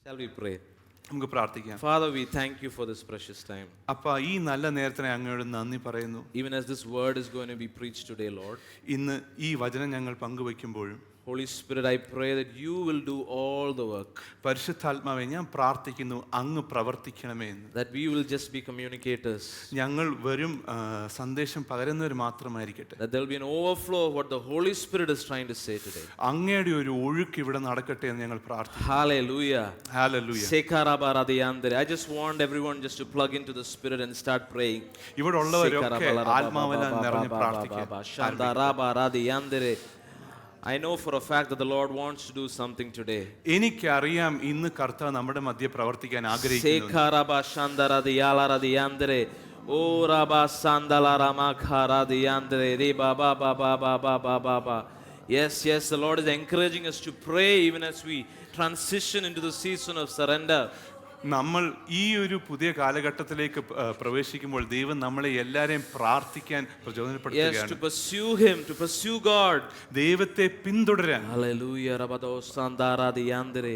Shall we pray? നമുക്ക് പ്രാർത്ഥിക്കാം. Father, we thank you for this precious time. അപ്പ ഈ നല്ല നേരത്തിന് അങ്ങയോട് നന്ദി പറയുന്നു. Even as this word is going to be preached today, Lord. ഇന്ന് ഈ വചനം ഞങ്ങൾ പങ്കുവയ്ക്കുമ്പോഴും Holy Spirit, I pray that you will do all the work. പരിശുദ്ധാത്മാവേ, ഞാൻ പ്രാർത്ഥിക്കുന്നു അങ്ങ് പ്രവർത്തിക്കണമേ എന്ന്. That we will just be communicators. ഞങ്ങൾ വെറും സന്ദേശം പകരുന്നവർ മാത്രമായിരിക്കട്ടെ. That there will be an overflow of what the Holy Spirit is trying to say today. അങ്ങയുടെ ഒരു ഒഴുക്ക് ഇവിടെ നടക്കട്ടെ എന്ന് ഞങ്ങൾ പ്രാർത്ഥിക്കുന്നു. Hallelujah. Hallelujah. Sekarabaradiyandere. I just want everyone just to plug into the Spirit and start praying. ഇവിടെ ഉള്ളവരൊക്കെ ആത്മാവിനാൽ നിറഞ്ഞ് പ്രാർത്ഥിക്കുക. Shandarabaradiyandere. I know for a fact that the Lord wants to do something today. എനിക്കറിയാം ഇന്ന് കർത്താവ് നമ്മുടെ മധ്യേ പ്രവർത്തിക്കാൻ ആഗ്രഹിക്കുന്നു. Sekarabashandaradiyalaradiyandere. O Rabba Sandalaramakaradiandere. Re ba ba ba ba ba ba ba ba ba. Yes, the Lord is encouraging us to pray even as we transition into the season of surrender. നമ്മൾ ഈ ഒരു പുതിയ കാലഘട്ടത്തിലേക്ക് പ്രവേശിക്കുമ്പോൾ ദൈവം നമ്മളെ എല്ലാരെയും പ്രാർത്ഥിക്കാൻ പ്രചോദനപ്പെടുത്തുകയാണ്. Yes, to pursue him, to pursue God. ദൈവത്തെ പിന്തുടരാൻ. Hallelujah. Rabado Sandaradiyandere.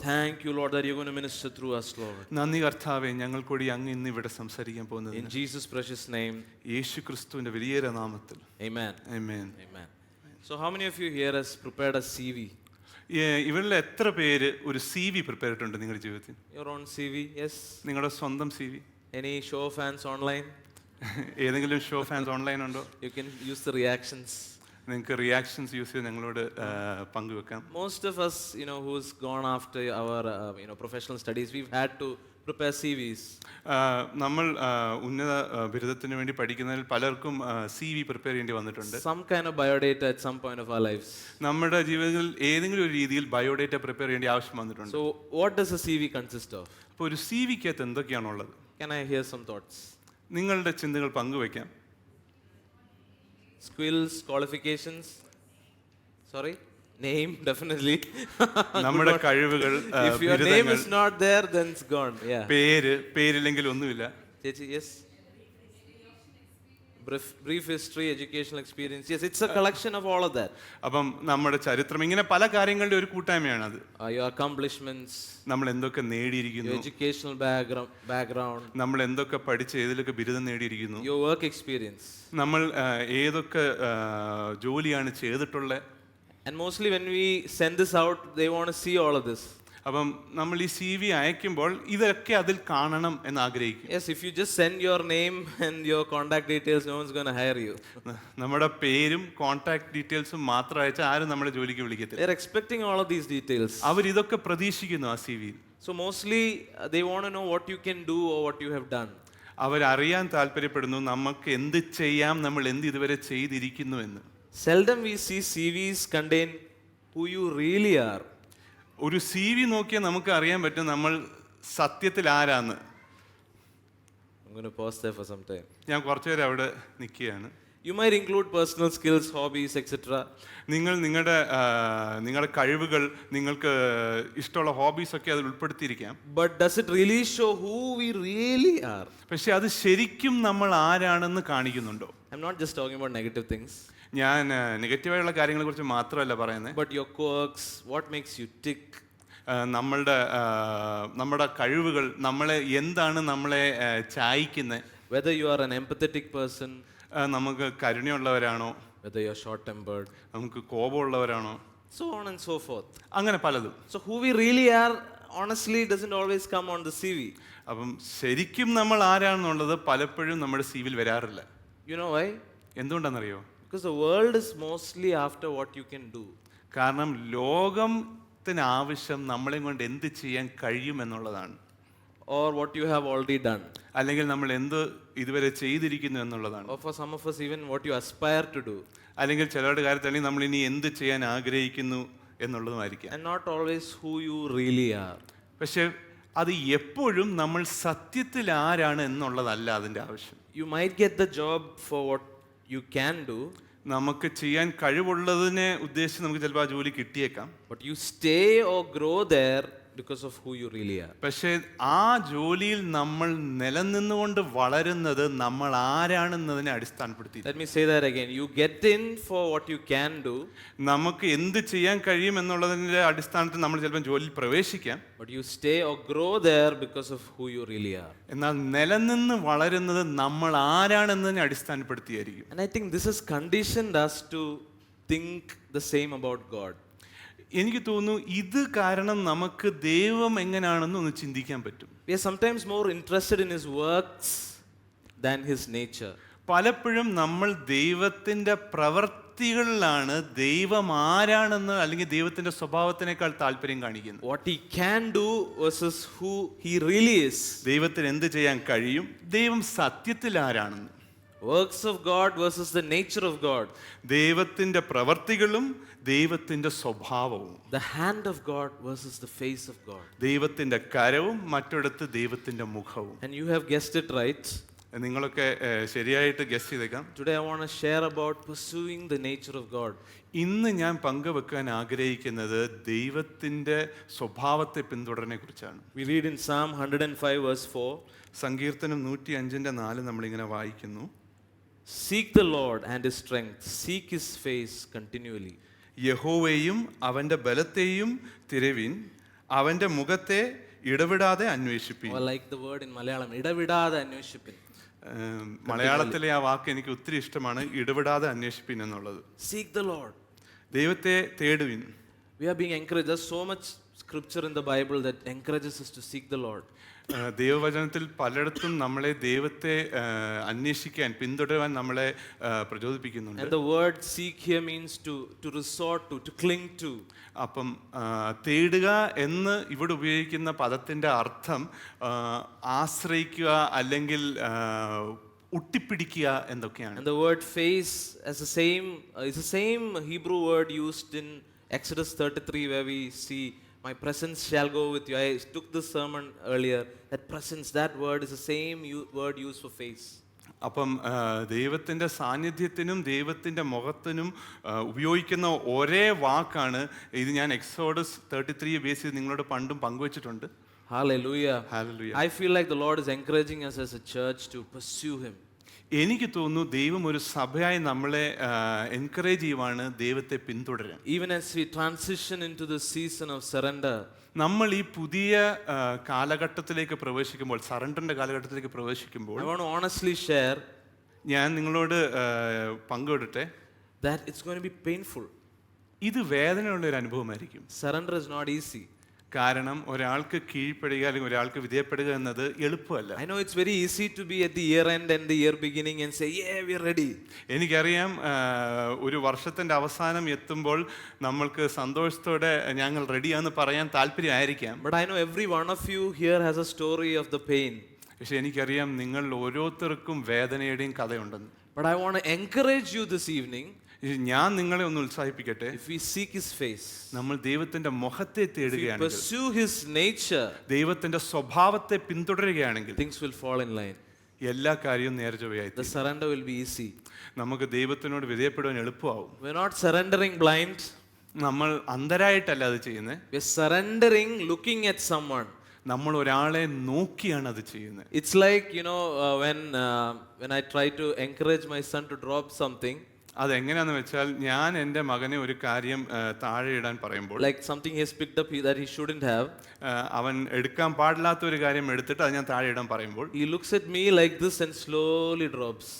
Thank you, Lord, that you're going to minister through us, Lord. നന്ദി കർത്താവേ, ഞങ്ങൾ കൂടി അങ്ങ് ഇന്ന് ഇവിടെ സംസാരിക്കാൻ പോകുന്നത് In Jesus' precious name. യേശു ക്രിസ്തുവിന്റെ വലിയ നാമത്തിൽ. Amen. Amen. Amen. So how many of you here has prepared a CV? ഇവരിൽ എത്ര പേര് ഒരു CV പ്രിപ്പയർ ചെയ്തിട്ടുണ്ട് നിങ്ങളുടെ ജീവിതത്തിൽ? Your own CV? Yes. നിങ്ങളുടെ സ്വന്തം CV? Any show of hands online? ഏതെങ്കിലും ഷോ ഫാൻസ് ഓൺലൈൻ ഉണ്ടോ? You can use the reactions. നിങ്ങൾക്ക് റിയാക്ഷൻസ് യൂസ് ചെയ്ത് ഞങ്ങളോട് പങ്കുവെക്കാം. Most of us, who's gone after our professional studies, we've had to prepare CVs. നമ്മൾ ഉന്നത ബിരുദത്തിന് വേണ്ടി പഠിക്കുന്നതിൽ പലർക്കും CV പ്രിപ്പയർ ചെയ്യേണ്ടി വന്നിട്ടുണ്ട്. Some kind of biodata at some point of our lives. നമ്മുടെ ജീവിതത്തിൽ ഏതെങ്കിലും ഒരു രീതിയിൽ ബയോഡേറ്റ പ്രിപ്പയർ ചെയ്യേണ്ട ആവശ്യം വന്നിട്ടുണ്ട്. So what does a CV consist of? അപ്പോൾ ഒരു CVക്കകത്ത് എന്തൊക്കെയാണുള്ളത്? Can I hear some thoughts? നിങ്ങളുടെ ചിന്തകൾ പങ്കുവെക്കാം. Skills, qualifications. Sorry? Name, definitely. നമ്മുടെ കഴിവുകൾ, if your name is not there, then it's gone. Yeah. പേരില്ലെങ്കിൽ ഒന്നുമില്ല. Chechi, yes. Brief history, educational experience. Yes, it's a collection of all of that. അപ്പം നമ്മുടെ ചരിത്രം, ഇങ്ങനെ പല കാര്യങ്ങളുടെ ഒരു കൂട്ടായ്മയാണ് അത്. Your accomplishments. നമ്മൾ എന്തൊക്കെ നേടിയിരിക്കുന്നു. Your educational background. നമ്മൾ എന്തൊക്കെ പഠിച്ച് ഏതിലൊക്കെ ബിരുദം നേടിയിരിക്കുന്നു. Your work experience. നമ്മൾ ഏതൊക്കെ ജോലിയാണ് ചെയ്തിട്ടുള്ളത്. And mostly when we send this out, they want to see all of this. അപ്പം നമ്മൾ ഈ CV അയക്കുമ്പോൾ ഇതൊക്കെ അതിൽ കാണണം എന്ന് ആഗ്രഹിക്കും. Yes, if you just send your name and your contact details, no one's going to hire you. നമ്മുടെ പേരും കോൺടാക്ട് ഡീറ്റെയിൽസും മാത്രം അയച്ചാൽ ആരും നമ്മളെ ജോലിക്ക് വിളിക്കത്തില്ല. They're expecting all of these details. അവർ ഇതൊക്കെ പ്രതീക്ഷിക്കുന്നു ആ CV. So mostly they want to know what you can do or what you have done. അവരറിയാൻ താല്പര്യപ്പെടുന്നു നമുക്ക് എന്ത് ചെയ്യാം, നമ്മൾ എന്ത് ഇതുവരെ ചെയ്തിരിക്കുന്നു എന്ന്. Seldom we see CVs contain who you really are. ഒരു CV നോക്കിയാൽ നമുക്ക് അറിയാൻ പറ്റും നമ്മൾ സത്യത്തിൽ ആരാന്ന്. I'm going to pause there for some time. ഞാൻ കുറച്ചുപേരെ അവിടെ നിൽക്കുകയാണ്. You might include personal skills, hobbies, etc. നിങ്ങളുടെ കഴിവുകൾ, നിങ്ങൾക്ക് ഇഷ്ടമുള്ള ഹോബീസ് ഒക്കെ അതിൽ ഉൾപ്പെടുത്തിയിരിക്കാം. But does it really show who we really are? പക്ഷെ അത് ശരിക്കും നമ്മൾ ആരാണെന്ന് കാണിക്കുന്നുണ്ടോ? I'm not just talking about negative things. ഞാൻ നെഗറ്റീവായുള്ള കാര്യങ്ങളെ കുറിച്ച് മാത്രമല്ല പറയുന്നത്. But your quirks, what makes you tick? നമ്മുടെ കഴിവുകൾ, എന്താണ് നമ്മളെ ചായ്ക്കുന്നത്. Whether you are an empathetic person, നമുക്ക് കരുണയുള്ളവരാണോ, whether you are short tempered, നമുക്ക് കോപമുള്ളവരാണോ, so on and so forth. അങ്ങനെ പലതും. So who we really are honestly doesn't always come on the CV. അപ്പം ശരിക്കും നമ്മൾ ആരാണെന്നുള്ളത് പലപ്പോഴും നമ്മുടെ CVയിൽ വരാറില്ല. You know why? എന്തുകൊണ്ടാണെന്നറിയോ? Because the world is mostly after what you can do. കാരണം ലോകത്തിന് ആവശ്യം നമ്മളെ കൊണ്ട് എന്ത് ചെയ്യാൻ കഴിയും എന്നുള്ളതാണ്. Or what you have already done. അല്ലെങ്കിൽ നമ്മൾ എന്ത് ഇതുവരെ ചെയ്തിരിക്കുന്നു എന്നുള്ളതാണ്. Or for some of us even what you aspire to do. അല്ലെങ്കിൽ ചിലരുടെ കാര്യത്തിൽ നമ്മൾ ഇനി എന്ത് ചെയ്യാൻ ആഗ്രഹിക്കുന്നു എന്നുള്ളതുമായിരിക്കാം. And not always who you really are. പക്ഷെ അത് എപ്പോഴും നമ്മൾ സത്യത്തിൽ ആരാണ് എന്നുള്ളതല്ല അതിൻ്റെ ആവശ്യം. You might get the job for what you can do. നമുക്ക് ചെയ്യാൻ കഴിവുള്ളതിനെ ഉദ്ദേശിച്ച് നമുക്ക് ചിലപ്പോൾ ആ ജോലി കിട്ടിയേക്കാം. But you stay or grow there because of who you really are. പക്ഷേ ആ ജോലിയിൽ നമ്മൾ നിലനിന്നുകൊണ്ട് വളരുന്നത് നമ്മൾ ആരാണെന്നതിനെ അടിസ്ഥാനപ്പെടുത്തി. Let me say that again. You get in for what you can do, നമുക്ക് എന്ത് ചെയ്യാൻ കഴിയും എന്നുള്ളതിന്റെ അടിസ്ഥാനത്തിൽ നമ്മൾ ചിലപ്പോൾ ജോലിയിൽ പ്രവേശിക്കാം. but you stay or grow there because of who you really are. എന്നാൽ നിലനിന്ന് വളരുന്നത് നമ്മൾ ആരാണെന്നതിനെ അടിസ്ഥാനപ്പെടുത്തിയായിരിക്കും. And I think this has conditioned us to think the same about God. എനിക്ക് തോന്നുന്നു ഇത് കാരണം നമുക്ക് ദൈവം എങ്ങനെയാണെന്ന് ഒന്ന് ചിന്തിക്കാൻ പറ്റും. We are sometimes more interested in his works than his nature. പലപ്പോഴും നമ്മൾ ദൈവത്തിന്റെ പ്രവൃത്തികളിലാണ് ദൈവം ആരാണെന്ന് അല്ലെങ്കിൽ ദൈവത്തിന്റെ സ്വഭാവത്തിനേക്കാൾ താല്പര്യം കാണിക്കുന്നത്. What he can do versus who he really is. ദൈവത്തിന് എന്ത് ചെയ്യാൻ കഴിയും, ദൈവം സത്യത്തിൽ ആരാണെന്ന്. Works of God versus the nature of God. ദൈവത്തിന്റെ പ്രവൃത്തികളും ദൈവത്തിന്റെ സ്വഭാവവും. The hand of God versus the face of God. ദൈവത്തിന്റെ കരവും മറ്റൊരിടത്ത് ദൈവത്തിന്റെ മുഖവും. And you have guessed it right. നിങ്ങളൊക്കെ ശരിയായിട്ട് ഗസ് ചെയ്തേക്കാം. Today I want to share about pursuing the nature of God. ഇന്ന് ഞാൻ പങ്കുവെക്കാൻ ആഗ്രഹിക്കുന്നത് ദൈവത്തിന്റെ സ്വഭാവത്തെ പിന്തുടരനെ കുറിച്ചാണ്. We read in Psalm 105 verse 4. സങ്കീർത്തനം 105:4 നമ്മളിങ്ങനെ വായിക്കുന്നു. Seek the Lord and his strength. Seek his face continually. യഹോവയെയും അവന്റെ ബലത്തെയും തിരവിൻ, അവന്റെ മുഖത്തെ ഇടവിടാതെ അന്വേഷിപ്പിൻ. Or like the word in Malayalam, ഇടവിടാതെ അന്വേഷിപ്പിൻ. മലയാളത്തിലെ ആ വാക്ക് എനിക്ക് ഒത്തിരി ഇഷ്ടമാണ്, ഇടവിടാതെ അന്വേഷിപ്പിൻ എന്നുള്ളത്. Seek the Lord. ദൈവത്തെ തേടുവിൻ. We are being encouraged. There's so much scripture in the Bible that encourages us to seek the Lord. ദൈവവചനത്തിൽ പലയിടത്തും നമ്മളെ ദൈവത്തെ അന്വേഷിക്കാൻ പിന്തുടരാൻ നമ്മളെ പ്രചോദിപ്പിക്കുന്നുണ്ട്. And the word seek here means to resort to cling to. അപ്പം തേടുക എന്ന് ഇവിടെ ഉപയോഗിക്കുന്ന പദത്തിന്റെ അർത്ഥം ആശ്രയിക്കുക അല്ലെങ്കിൽ ഒട്ടിപ്പിടിക്കുക എന്നൊക്കെയാണ്. And the word face as is the same Hebrew word used in Exodus 33 where we see my presence shall go with you. I took this sermon earlier. That presence, that word is the same word used for face. അപ്പം ദൈവത്തിൻ്റെ സാന്നിധ്യത്തിനും ദൈവത്തിൻ്റെ മുഖത്തിനും ഉപയോഗിക്കുന്ന ഒരേ വാക്കാണ് ഇത്. ഞാൻ exodus 33 base ചെയ്ത് നിങ്ങളോട് പണ്ടും പങ്കുവച്ചിട്ടുണ്ട്. Hallelujah. Hallelujah. I feel like the Lord is encouraging us as a church to pursue him. എനിക്ക് തോന്നുന്നു ദൈവം ഒരു സഭയായി നമ്മളെ എൻകറേജ് ചെയ്യുവാണ് ദൈവത്തെ പിന്തുടരാൻ. Even as we transition into the season of surrender, നമ്മൾ ഈ പുതിയ കാലഘട്ടത്തിലേക്ക് പ്രവേശിക്കുമ്പോൾ, സറണ്ടറിന്റെ കാലഘട്ടത്തിലേക്ക് പ്രവേശിക്കുമ്പോൾ, I want to honestly share ഞാൻ നിങ്ങളോട് പങ്കുവിടട്ടെ, that it's going to be painful. ഇത് വേദനയുള്ള ഒരു അനുഭവമായിരിക്കും. Surrender is not easy. കാരണം ഒരാൾക്ക് കീഴ്പ്പെടുക അല്ലെങ്കിൽ ഒരാൾക്ക് വിധേയപ്പെടുക എന്നത് എളുപ്പമല്ല. I know it's very easy to be at the year end and the year beginning and say, yeah, we're ready. എനിക്കറിയാം ഒരു വർഷത്തിന്റെ അവസാനം എത്തുമ്പോൾ നമ്മൾക്ക് സന്തോഷത്തോടെ ഞങ്ങൾ റെഡിയാന്ന് പറയാൻ താല്പര്യമായിരിക്കാം. But I know every one of you here has a story of the pain. പക്ഷെ എനിക്കറിയാം നിങ്ങൾ ഓരോരുത്തർക്കും വേദനയുടെയും കഥയുണ്ടെന്ന്. But I want to encourage you this evening. ഞാൻ നിങ്ങളെ ഒന്ന് ഉത്സാഹിപ്പിക്കട്ടെ. If we seek his face, നമ്മൾ ദൈവത്തിന്റെ മുഖത്തെ തേടുകയാണെങ്കിൽ, pursue his nature, ദൈവത്തിന്റെ സ്വഭാവത്തെ പിന്തുടരുകയാണെങ്കിൽ, things will fall in line. എല്ലാ കാര്യവും നേർചൊവ്വയായി. The surrender will be easy. നമുക്ക് ദൈവത്തിനോട് വിധേയപ്പെടുവാൻ എളുപ്പമാവും. We're not surrendering blind. നമ്മൾ അന്ധരായിട്ടല്ല അത് ചെയ്യുന്നത്. We're surrendering looking at someone. നമ്മൾ ഒരാളെ നോക്കിയാണ് അത് ചെയ്യുന്നത്. It's like, when I try to encourage my son to drop something. അതെങ്ങനെയാന്ന് വെച്ചാൽ, ഞാൻ എൻ്റെ മകനെ ഒരു കാര്യം താഴെ ഇടാൻ പറയുമ്പോൾ, like something he has picked up that he shouldn't have, അവൻ എടുക്കാൻ പാടില്ലാത്ത ഒരു കാര്യം എടുത്തിട്ട് അത് ഞാൻ താഴെ ഇടാൻ പറയുമ്പോൾ, he looks at me like this and slowly drops.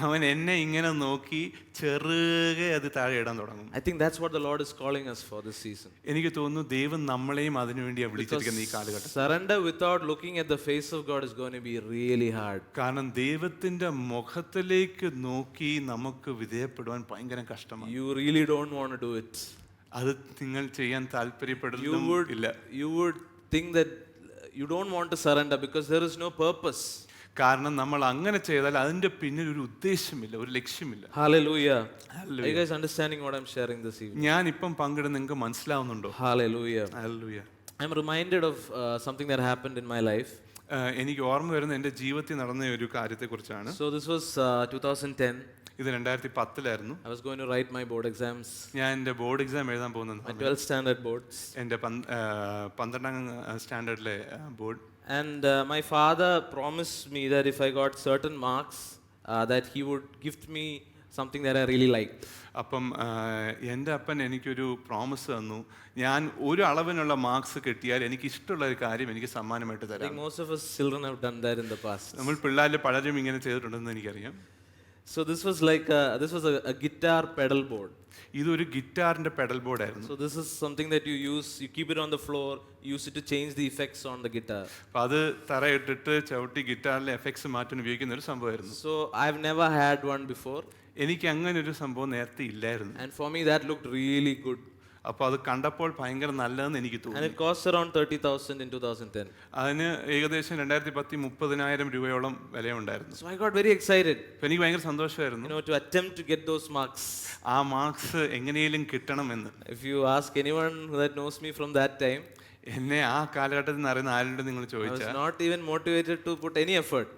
അവൻ എന്നെ ഇങ്ങനെ നോക്കി ചെറുകെ അത് താഴെ ഇടാൻ തുടങ്ങും. I think that's what the Lord is calling us for this season. എനിക്ക് തോന്നുന്നു ദൈവം നമ്മളെയും അതിനുവേണ്ടിയാണ് വിളിച്ചിരിക്കുന്നത് ഈ കാലഘട്ടം. Surrender without looking at the face of God is going to be really hard. കാരണം ദൈവത്തിന്റെ മുഖത്തിലേക്ക് നോക്കി നമുക്ക് വിധേയപ്പെടുവാൻ ഭയങ്കര കഷ്ടമാണ്. You really don't want to do it. അത് നിങ്ങൾ ചെയ്യാൻ താല്പര്യപ്പെടുന്നില്ല. You would think that you don't want to surrender because there is no purpose. കാരണം നമ്മൾ അങ്ങനെ ചെയ്താൽ അതിന്റെ പിന്നിൽ ഒരു ഉദ്ദേശമില്ല, ഒരു ലക്ഷ്യമില്ല. Hallelujah. Are you guys understanding what I'm sharing this evening? ഞാൻ ഇപ്പം പങ്കിടുന്ന നിങ്ങൾക്ക് മനസ്സിലാവുന്നുണ്ടോ? Hallelujah. Hallelujah. I'm reminded of something that happened in my life. എനിക്ക് ഓർമ്മ വരുന്ന എൻ്റെ ജീവിതത്തിൽ നടന്ന ഒരു കാര്യത്തെക്കുറിച്ചാണ്. So this was 2010. ഇത് 2010-ലായിരുന്നു. I was going to write my board exams, ഞാൻ എൻ്റെ ബോർഡ് എക്സാം എഴുതാൻ പോകുന്ന my സമയം 12th standard boards. എൻ്റെ 12ാം സ്റ്റാൻഡേർഡിലെ board. And my father promised me that if I got certain marks, that he would gift me something that I really liked. അപ്പം എൻ്റെ അപ്പൻ എനിക്കൊരു പ്രോമിസ് തന്നു, ഞാൻ ഒരു അളവിനുള്ള മാർക്സ് കിട്ടിയാൽ എനിക്ക് ഇഷ്ടമുള്ള ഒരു കാര്യം എനിക്ക് സമ്മാനമായിട്ട് I തരാം. think most of us children have done that in the past. നമ്മൾ പിള്ളേരിൽ പലരും ഇങ്ങനെ ചെയ്തിട്ടുണ്ടെന്ന് എനിക്കറിയാം. So this was like a guitar pedal board. ഇതൊരു ഗിറ്റാറിൻ്റെ pedal ബോർഡായിരുന്നു. So this is something that you use, you keep it on the floor, you use it to change the effects on the guitar. അപ്പം അത് തറയിട്ടിട്ട് ചവിട്ടി ഗിറ്റാറിലെ effects മാറ്റാൻ ഉപയോഗിക്കുന്ന ഒരു സംഭവമായിരുന്നു. So I've never had one before, എനിക്ക് അങ്ങനെ ഒരു സംഭവം നേരത്തെ ഇല്ലായിരുന്നു. and for me that looked really good. അപ്പോൾ അത് കണ്ടപ്പോൾ ഭയങ്കര നല്ലതെന്ന് എനിക്ക് And തോന്നി. it cost around 30,000 in 2010. അതിന് ഏകദേശം 2010 30,000 രൂപയോളം വിലയുണ്ടായിരുന്നു. So I got very excited, അപ്പം എനിക്ക് ഭയങ്കര സന്തോഷമായിരുന്നു to attempt to get those marks. ആ മാർക്സ് എങ്ങനെയും കിട്ടണമെന്ന്. If you ask anyone that knows me from that time, എന്നെ ആ കാലഘട്ടത്തിൽ നിന്ന് അറിയുന്ന ആരോട് നിങ്ങൾ I was ചോദിച്ചാൽ not even motivated to put any effort.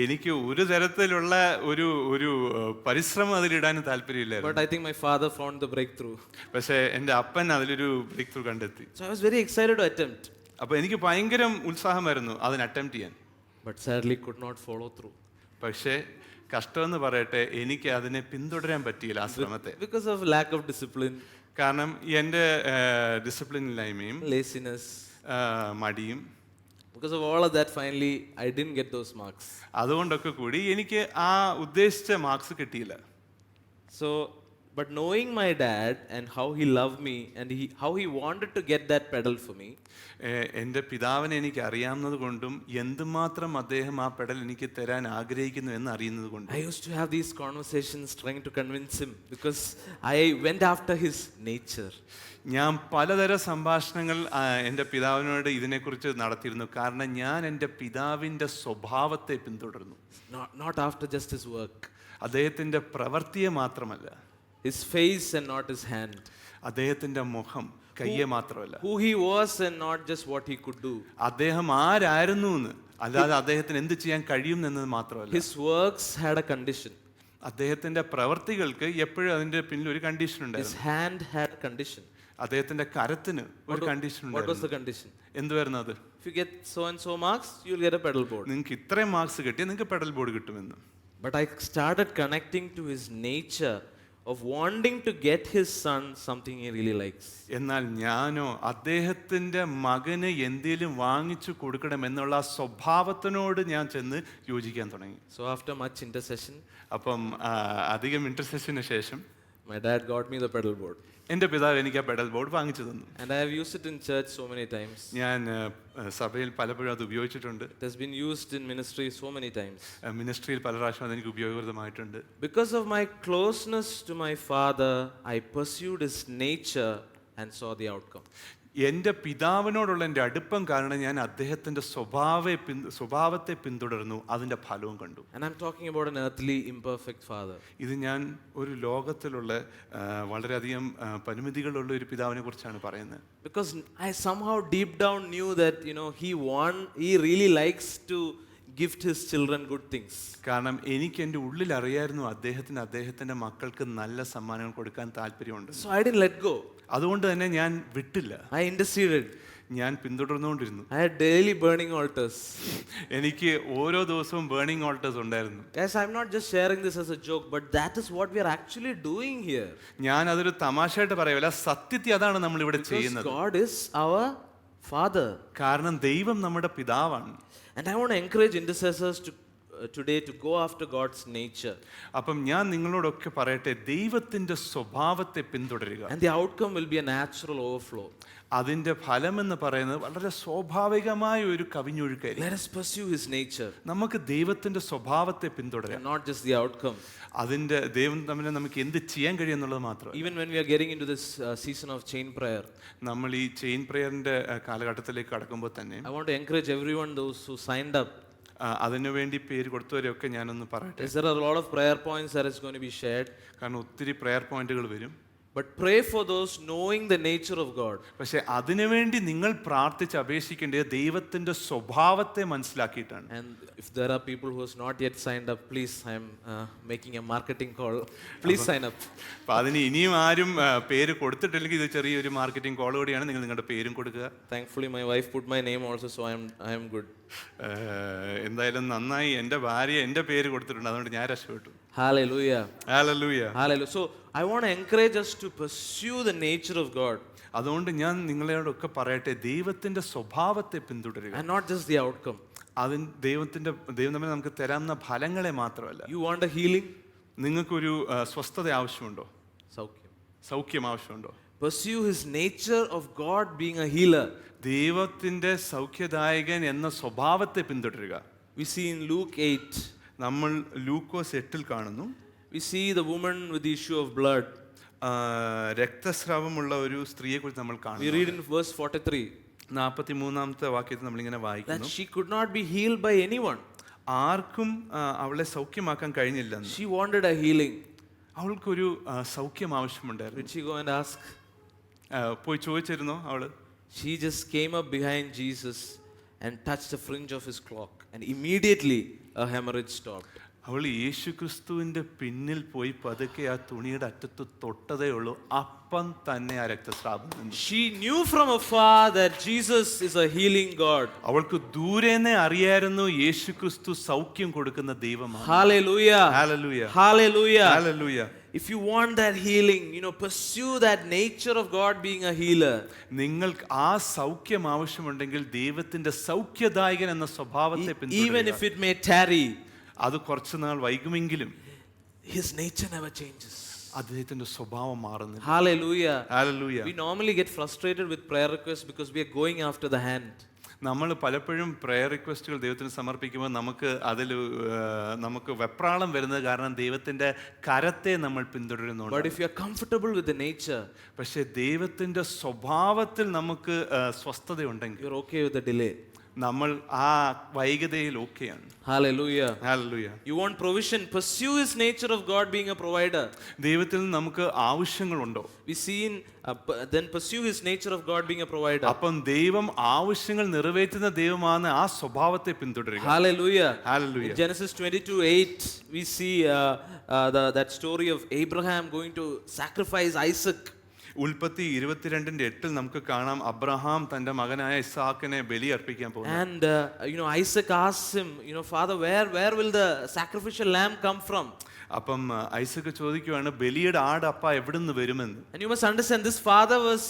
എനിക്ക് ഒരു തരത്തിലുള്ള ഒരു ഒരു പരിശ്രമം അതിലിടാനും താല്പര്യമില്ലായിരുന്നു. But I think my father found the breakthrough. പക്ഷേ എൻ്റെ അപ്പൻ അതിലൊരു ബ്രേക്ക് ത്രൂ കണ്ടെത്തി. So I was very excited to attempt, അപ്പോൾ എനിക്ക് ഭയങ്കര ഉത്സാഹമായിരുന്നു അതിന് അറ്റംപ്റ്റ് ചെയ്യാൻ. but sadly could not follow through. പക്ഷേ കഷ്ടമെന്ന് പറയട്ടെ, എനിക്ക് അതിനെ പിന്തുടരാൻ പറ്റിയില്ല ആ ശ്രമത്തെ. Because of lack of discipline, കാരണം എൻ്റെ ഡിസിപ്ലിനില്ലായ്മയും laziness, മടിയും, because of all of that, finally I didn't get those marks. അതുകൊണ്ടൊക്കെ കൂടി എനിക്ക് ആ ഉദ്ദേശിച്ച മാർക്സ് കിട്ടിയില്ല. So, but knowing my dad and how he loved me and how he wanted to get that pedal for me, എൻ്റെ പിതാവിനെ എനിക്ക് അറിയാവുന്നത് കൊണ്ടും എന്തുമാത്രം അദ്ദേഹം ആ പെഡൽ എനിക്ക് തരാൻ ആഗ്രഹിക്കുന്നു എന്ന് അറിയുന്നത് കൊണ്ടും I used to have these conversations trying to convince him, because I went after his nature. ഞാൻ പലതരം സംഭാഷണങ്ങൾ എൻ്റെ പിതാവിനോട് ഇതിനെക്കുറിച്ച് നടത്തിയിരുന്നു. കാരണം ഞാൻ എൻ്റെ പിതാവിൻ്റെ സ്വഭാവത്തെ പിന്തുടർന്നു. Not after just his work, അദ്ദേഹത്തിൻ്റെ പ്രവൃത്തിയെ മാത്രമല്ല, his face and not his hand, അദ്ദേഹത്തിൻ്റെ മുഖം, കയ്യെ മാത്രമല്ല, who he was and not just what he could do. അദ്ദേഹം ആരായിരുന്നു എന്ന്, അല്ലാതെ അദ്ദേഹത്തിന് എന്ത് ചെയ്യാൻ കഴിയും എന്നത് മാത്രമല്ല. His works had a condition. അദ്ദേഹത്തിന്റെ പ്രവൃത്തികൾക്ക് എപ്പോഴും അതിന്റെ പിന്നിൽ ഒരു കണ്ടീഷൻ His ഉണ്ടായിരുന്നു. hand had a condition. അദ്ദേഹത്തിന്റെ കരത്തിന് ഒരു കണ്ടീഷൻ What was ഉണ്ടായിരുന്നു. the condition? എന്തുവായിരുന്നു അത്? If you get so and so marks, you'll get a pedal board. നിങ്ങൾക്ക് ഇത്രയും മാർക്സ് കിട്ടിയാൽ നിങ്ങൾക്ക് പെഡൽ ബോർഡ് കിട്ടുമെന്ന്. But I started connecting to his nature of wanting to get his son something he really likes. എന്നാൽ ഞാനോ അദ്ദേഹത്തിന്റെ മകന് എന്തേലും വാങ്ങിച്ചു കൊടുക്കണം എന്നുള്ള ആ സ്വഭാവത്തിനോട് ഞാൻ ചെന്ന് യോജിക്കാൻ തുടങ്ങി. So after much intercession, അപ്പം അധികം ഇന്റർസെഷന് ശേഷം my dad got me the pedal board. എൻ്റെ പിതാവ് എനിക്ക് ആ പെഡൽ ബോർഡ് വാങ്ങിച്ചു തന്നു. And I have used it in church so many times. ഞാൻ സഭയിൽ പലപ്പോഴും അത് ഉപയോഗിച്ചിട്ടുണ്ട്. It has been used in ministry so many times. മിനിസ്ട്രിയിൽ പല പ്രാവശ്യം അതെനിക്ക് ഉപയോഗപ്രദമായിട്ടുണ്ട്. Because of my closeness to my father, I pursued his nature and saw the outcome. എൻ്റെ പിതാവിനോടുള്ള എൻ്റെ അടുപ്പം കാരണം ഞാൻ അദ്ദേഹത്തിൻ്റെ സ്വഭാവത്തെ പിന്തുടർന്നു, അതിൻ്റെ ഫലവും കണ്ടു. And I'm talking about an earthly, imperfect father. ഇത് ഞാൻ ഒരു ലോകത്തിലുള്ള വളരെയധികം പരിമിതികളുള്ള ഒരു പിതാവിനെ കുറിച്ചാണ് പറയുന്നത്. Because I somehow deep down knew that, he really likes to gift his children good things. കാരണം എനിക്ക് എൻ്റെ ഉള്ളിൽ അറിയായിരുന്നു അദ്ദേഹത്തിൻ്റെ മക്കൾക്ക് നല്ല സമ്മാനങ്ങൾ കൊടുക്കാൻ താല്പര്യമുണ്ട്. So I didn't let go. അതുകൊണ്ട് തന്നെ ഞാൻ വിട്ടില്ല, I interceded. ഞാൻ പിന്തുടർന്നുകൊണ്ടിരുന്നു. I had daily burning altars. എനിക്ക് ഓരോ ദിവസവും ബേണിംഗ് ഓൾട്ടേഴ്സ് ഉണ്ടായിരുന്നു. Yes, I'm not just sharing this as a joke, but that is what we are actually doing here. ഞാൻ അതൊരു തമാശയായിട്ട് പറയല്ല, സത്യത്തിൽ അതാണ് നമ്മൾ ഇവിടെ Because ചെയ്യുന്നത്. God is our Father. കാരണം ദൈവം നമ്മുടെ പിതാവാണ്. And I want to encourage intercessors today to go after God's nature. അപ്പം ഞാൻ നിങ്ങളോടൊക്കെ പറയട്ടെ, ദൈവത്തിന്റെ സ്വഭാവത്തെ പിന്തുടരുക. And the outcome will be a natural overflow. അതിന്റെ ഫലം എന്ന് പറയുന്നത് വളരെ സ്വാഭാവികമായ ഒരു കവിഞ്ഞൊഴുക്കായിരിക്കും. Let us pursue his nature. നമുക്ക് ദൈവത്തിന്റെ സ്വഭാവത്തെ പിന്തുടരാം. And not just the outcome. അതിന്റെ ദൈവം തമ്മിൽ നമുക്ക് എന്ത് ചെയ്യാൻ കഴിയും എന്നുള്ളത് മാത്രമല്ല. Even when we are getting into this season of chain prayer, നമ്മൾ ഈ ചെയിൻ പ്രയറിന്റെ കാലഘട്ടത്തിലേക്ക് കടക്കുമ്പോൾ തന്നെ I want to encourage everyone, those who signed up. അതിനുവേണ്ടി പേര് കൊടുത്തവരെയൊക്കെ ഞാനൊന്ന് പറയട്ടെ. There are a lot of prayer points that is going to be shared. കാരണം ഒത്തിരി പ്രെയർ പോയിന്റുകൾ വരും. but pray for those knowing the nature of God. പക്ഷെ അതിനുവേണ്ടി നിങ്ങൾ പ്രാർത്ഥിച്ച് അപേക്ഷിക്കേണ്ടത് ദൈവത്തിന്റെ സ്വഭാവത്തെ മനസ്സിലാക്കിയിട്ടാണ്. And if there are people who has not yet signed up, please, I am making a marketing call. Please sign up. അപ്പൊ അതിന് ഇനിയും ആരും പേര് കൊടുത്തിട്ടില്ലെങ്കിൽ ഇത് ചെറിയൊരു മാർക്കറ്റിംഗ് കോൾ കൂടിയാണ്. നിങ്ങൾ നിങ്ങളുടെ പേരും കൊടുക്കുക. Thankfully my wife put my name also, so I am good. എന്തായാലും നന്നായി, എൻ്റെ ഭാര്യ എൻ്റെ പേര് കൊടുത്തിട്ടുണ്ട്, അതുകൊണ്ട് ഞാൻ രക്ഷപ്പെട്ടു. Hallelujah. Hallelujah. Hallelujah. So I want to encourage us to pursue the nature of God. അതുകൊണ്ട് ഞാൻ നിങ്ങളോടൊക്കെ പറയട്ടെ, ദൈവത്തിന്റെ സ്വഭാവത്തെ പിന്തുടരുക. And not just the outcome. ദൈവം തന്നെ നമുക്ക് തരാവുന്ന ഫലങ്ങളെ മാത്രമല്ല. You want a healing? നിങ്ങൾക്കൊരു സ്വസ്ഥത ആവശ്യമുണ്ടോ? സൗഖ്യം ആവശ്യമുണ്ടോ? Pursue his nature of God being a healer. ദൈവത്തിന്റെ സൗഖ്യദായകൻ എന്ന സ്വഭാവത്തെ പിന്തുടരുക. We see in Luke 8. നമ്മൾ ലൂക്കോസ് 8-ൽ കാണുന്നു. We see the woman with the issue of blood. രക്തസ്രാവമുള്ള ഒരു സ്ത്രീയെ കുറിച്ച് നമ്മൾ We കാണുന്നു. read in verse 43 43-ാമത്തെ വാക്യത്തിൽ നമ്മളിങ്ങനെ that വായിക്കുന്നു, she could not be healed by anyone. ആർക്കും അവളെ സൗഖ്യമാക്കാൻ കഴിഞ്ഞില്ലെന്ന്. She wanted a healing. അവൾക്കൊരു സൗഖ്യം ആവശ്യമുണ്ടായിരുന്നു. Did she go and ask? പോയി ചോദിച്ചിരുന്നോ അവള്? She just came up behind Jesus and touched the fringe of his cloak, and immediately a hemorrhage stopped. അവൾ യേശുക്രിസ്തുവിന്റെ പിന്നിൽ പോയി പതുക്കെ ആ തുണിയുടെ അറ്റത്ത് തൊട്ടതേ ഉള്ളൂ, അപ്പം തന്നെ ആ രക്തസ്രാവം നിന്നു. She knew from afar that Jesus is a healing God. അവൾക്ക് ദൂരെന്നെ അറിയായിരുന്നു യേശുക്രിസ്തു സൗഖ്യം കൊടുക്കുന്ന ദൈവമാണ്. Hallelujah. Hallelujah. Hallelujah. Hallelujah. If you want that healing, pursue that nature of God being a healer. നിങ്ങൾക്ക് ആ സൗഖ്യം ആവശ്യമുണ്ടെങ്കിൽ ദൈവത്തിന്റെ സൗഖ്യദായകൻ എന്ന സ്വഭാവത്തെ Even പിന്തുടരുക. if it may tarry, അത് കുറച്ചു നാൾ വൈകുമെങ്കിലും his nature never changes. അദ്ദേഹത്തിന്റെ സ്വഭാവം മാറുന്നില്ല. Hallelujah. Hallelujah. We normally get frustrated with prayer requests because we are going after the hand. നമ്മൾ പലപ്പോഴും പ്രയർ റിക്വസ്റ്റുകൾ ദൈവത്തിന് സമർപ്പിക്കുമ്പോൾ നമുക്ക് വെപ്രാളം വരുന്നത് കാരണം ദൈവത്തിന്റെ കരത്തെ നമ്മൾ പിന്തുടരുന്നുണ്ട്. But if you are comfortable with the nature, പക്ഷേ ദൈവത്തിന്റെ സ്വഭാവത്തിൽ നമുക്ക് സ്വസ്ഥതയുണ്ടെങ്കിൽ you're okay with the delay. നമ്മൾ ആ വൈകതയിൽ ഓക്കെയാണ്. Hallelujah. Hallelujah. You want provision, pursue his nature of God being a provider. ദൈവത്തിൽ നിന്ന് നമുക്ക് ആവശ്യങ്ങളുണ്ടോ? We see in then pursue his nature of God being a provider. അപ്പം ദൈവം ആവശ്യങ്ങൾ നിറവേറ്റുന്ന ദൈവമാണ്, ആ സ്വഭാവത്തെ പിന്തുടരുക. Hallelujah. Hallelujah. In Genesis 22:8 we see that story of Abraham going to sacrifice Isaac. ഉൽപ്പത്തി 22:8 നമുക്ക് കാണാം, അബ്രഹാം തന്റെ മകനായ ഇസ്ഹാക്കിനെ ബലിയർപ്പിക്കാൻ പോകുന്നു. And Isaac asks him, Father, where will the sacrificial lamb come from? അപ്പം ഐസക്ക് ചോദിക്കുവാണ്, ബലിയുടെ ആട് അപ്പ എവിടുന്ന് വരുമെന്ന്. And you must understand, this father was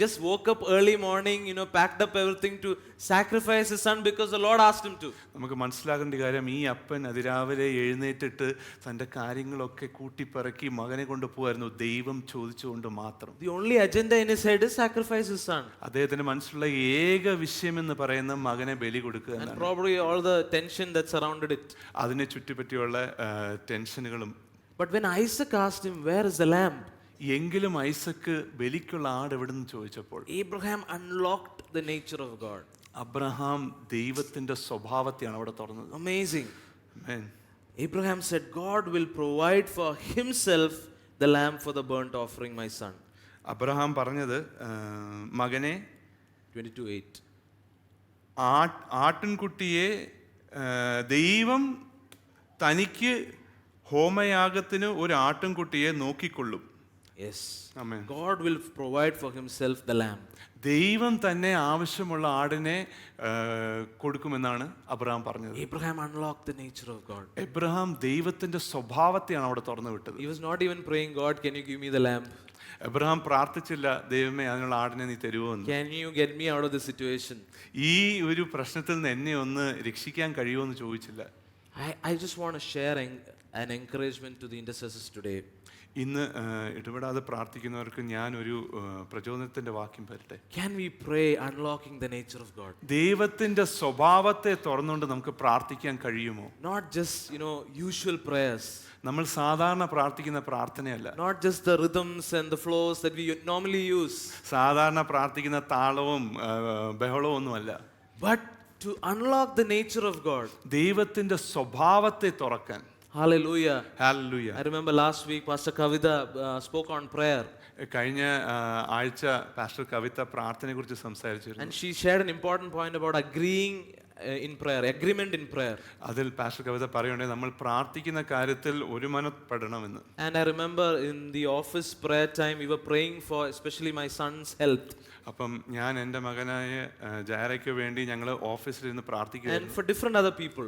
just woke up early morning, packed up everything to sacrifice his son because the Lord asked him to. നമുക്ക് മനസ്സിലാക്കേണ്ട കാര്യം, ഈ അപ്പൻ അതിരാവിലെ എഴുന്നേറ്റിട്ട് തന്റെ കാര്യങ്ങളൊക്കെ കൂട്ടിപ്പറക്കി മകനെ കൊണ്ട് പോവായിരുന്നു, ദൈവം ചോദിച്ചുകൊണ്ട് മാത്രം. The only agenda in his head is sacrifice his son. അദ്ദേഹത്തിന്റെ മനസ്സിലുള്ള ഏക വിഷയം എന്ന് പറയുന്ന മകനെ ബലി കൊടുക്കുക And എന്നാണ്. probably all the tension that surrounded it. അതിനെ ചുറ്റിപ്പറ്റിയുള്ള ടെൻഷനുകളും. But when Isaac asked him, where is the lamb? എങ്കിലും ഐസക്ക് ബലിക്കുള്ള ആട് എവിടെന്ന് ചോദിച്ചപ്പോൾ Abraham unlocked the nature of God. Abraham ദൈവത്തിന്റെ സ്വഭാവത്തെയാണ് അവിടെ തുറന്നത്. Amazing. Amen. Abraham said, God will provide for himself the lamb for the burnt offering, my son. Abraham പറഞ്ഞത്, മകനെ 22:8. ആട്ടിൻകുട്ടിയെ ദൈവം തനിക്ക് ഹോമയാഗത്തിന് ഒരു ആട്ടിൻകുട്ടിയെ നോക്കിക്കൊള്ളും. Yes. Amen. God will provide for himself the lamb. ദൈവം തന്നെ ആവശ്യമുള്ള ആടിനെ കൊടുക്കുമെന്നാണ് അബ്രഹാം പറഞ്ഞത്. Abraham unlocked the nature of God. Abraham ദൈവത്തിന്റെ സ്വഭാവത്തെയാണ് അവിടെ തുറന്നു വിട്ടത്. He was not even praying, God, can you give me the lamb? Abraham പ്രാർത്ഥിച്ചില്ല, ദൈവമേ അതിനുള്ള ആടിനെ നീ തരുമോ എന്ന്. Can you get me out of this situation? ഈ ഒരു പ്രശ്നത്തിൽ നിന്ന് എന്നെ ഒന്ന് രക്ഷിക്കാൻ കഴിയുമോ എന്ന് ചോദിച്ചില്ല. I just want to share an encouragement to the intercessors today. ഇന്ന് ഇടപെടാതെ പ്രാർത്ഥിക്കുന്നവർക്ക് ഞാൻ ഒരു പ്രചോദനത്തിന്റെ വാക്യം തരട്ടെ. Can we pray unlocking the nature of God? ദൈവത്തിന്റെ സ്വഭാവത്തെ തുറന്നുകൊണ്ട് നമുക്ക് പ്രാർത്ഥിക്കാൻ കഴിയുമോ? Not just usual prayers. നമ്മൾ സാധാരണ പ്രാർത്ഥിക്കുന്ന പ്രാർത്ഥനയല്ല. Not just the rhythms and the flows that we normally use. സാധാരണ പ്രാർത്ഥിക്കുന്ന താളവും ബഹളവും ഒന്നുമല്ല. But to unlock the nature of God. ദൈവത്തിന്റെ സ്വഭാവത്തെ തുറക്കാൻ. Hallelujah. Hallelujah. I remember last week Pastor Kavita spoke on prayer, കഴിഞ്ഞ ആഴ്ച പാസ്റ്റർ കവിത പ്രാർത്ഥനയെക്കുറിച്ച് സംസാരിച്ചിരുന്നു. and she shared an important point about agreeing in prayer, agreement in prayer. അതിൽ pastor കവിത പറയുകയുണ്ടായി നമ്മൾ പ്രാർത്ഥിക്കുന്ന കാര്യത്തിൽ ഒരുമനപ്പെടണമെന്ന്. And I remember in the office prayer time we were praying for especially my son's health, അപ്പം ഞാൻ എൻ്റെ മകനായ ജയറയ്ക്ക് വേണ്ടി ഞങ്ങൾ ഓഫീസിലിരുന്ന് and പ്രാർത്ഥിക്കുകയായിരുന്നു. for different other people,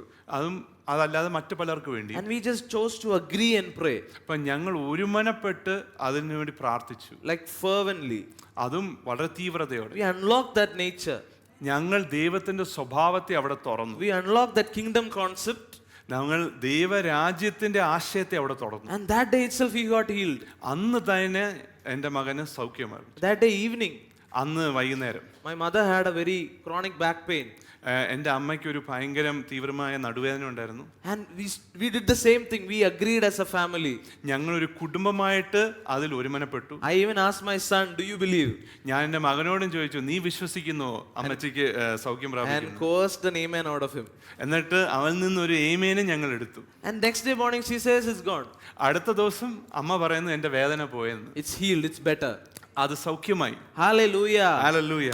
അതല്ലാതെ മറ്റു പലർക്ക് വേണ്ടി. and we just chose to agree and pray, അപ്പം ഞങ്ങൾ ഒരുമനപ്പെട്ട് അതിനു വേണ്ടി പ്രാർത്ഥിച്ചു, like fervently. അതും വളരെ തീവ്രതയോടെ. We unlocked that nature, ഞങ്ങൾ ദൈവത്തിന്റെ സ്വഭാവത്തെ അവിടെ തുറന്നു. we unlocked that kingdom concept, ഞങ്ങൾ ദൈവരാജ്യത്തിന്റെ ആശയത്തെ അവിടെ തുറന്നു. and that day itself he got healed. അന്ന് തന്നെ എൻ്റെ മകന് സൗഖ്യമായിരുന്നു. That day evening അന്ന് വൈകുന്നേരം my mother had a very chronic back pain, എൻ്റെ അമ്മയ്ക്ക് ഒരു ഭയങ്കരം തീവ്രമായ നടുവേദന ഉണ്ടായിരുന്നു. and we did the same thing. We agreed as a family. ഞങ്ങളൊരു കുടുംബമായിട്ട് അതിൽ ഒരുമനപ്പെട്ടു. I even asked my son, do you believe? ഞാൻ എൻ്റെ മകനോടും ചോദിച്ചു, നീ വിശ്വസിക്കുന്നുവോ അമ്മച്ചിക്ക് സൗഖ്യം And പ്രാപിക്കുന്നു? coerced an amen out of him. എന്നിട്ട് അവൽ നിന്നൊരു ഏമേനും ഞങ്ങൾ എടുത്തു. And next day morning she says it's gone, അടുത്ത ദിവസം അമ്മ പറയുന്നു എൻ്റെ വേദന പോയെന്ന്, it's healed, it's better. അത് സൗഖ്യമായി. Hallelujah. Hallelujah.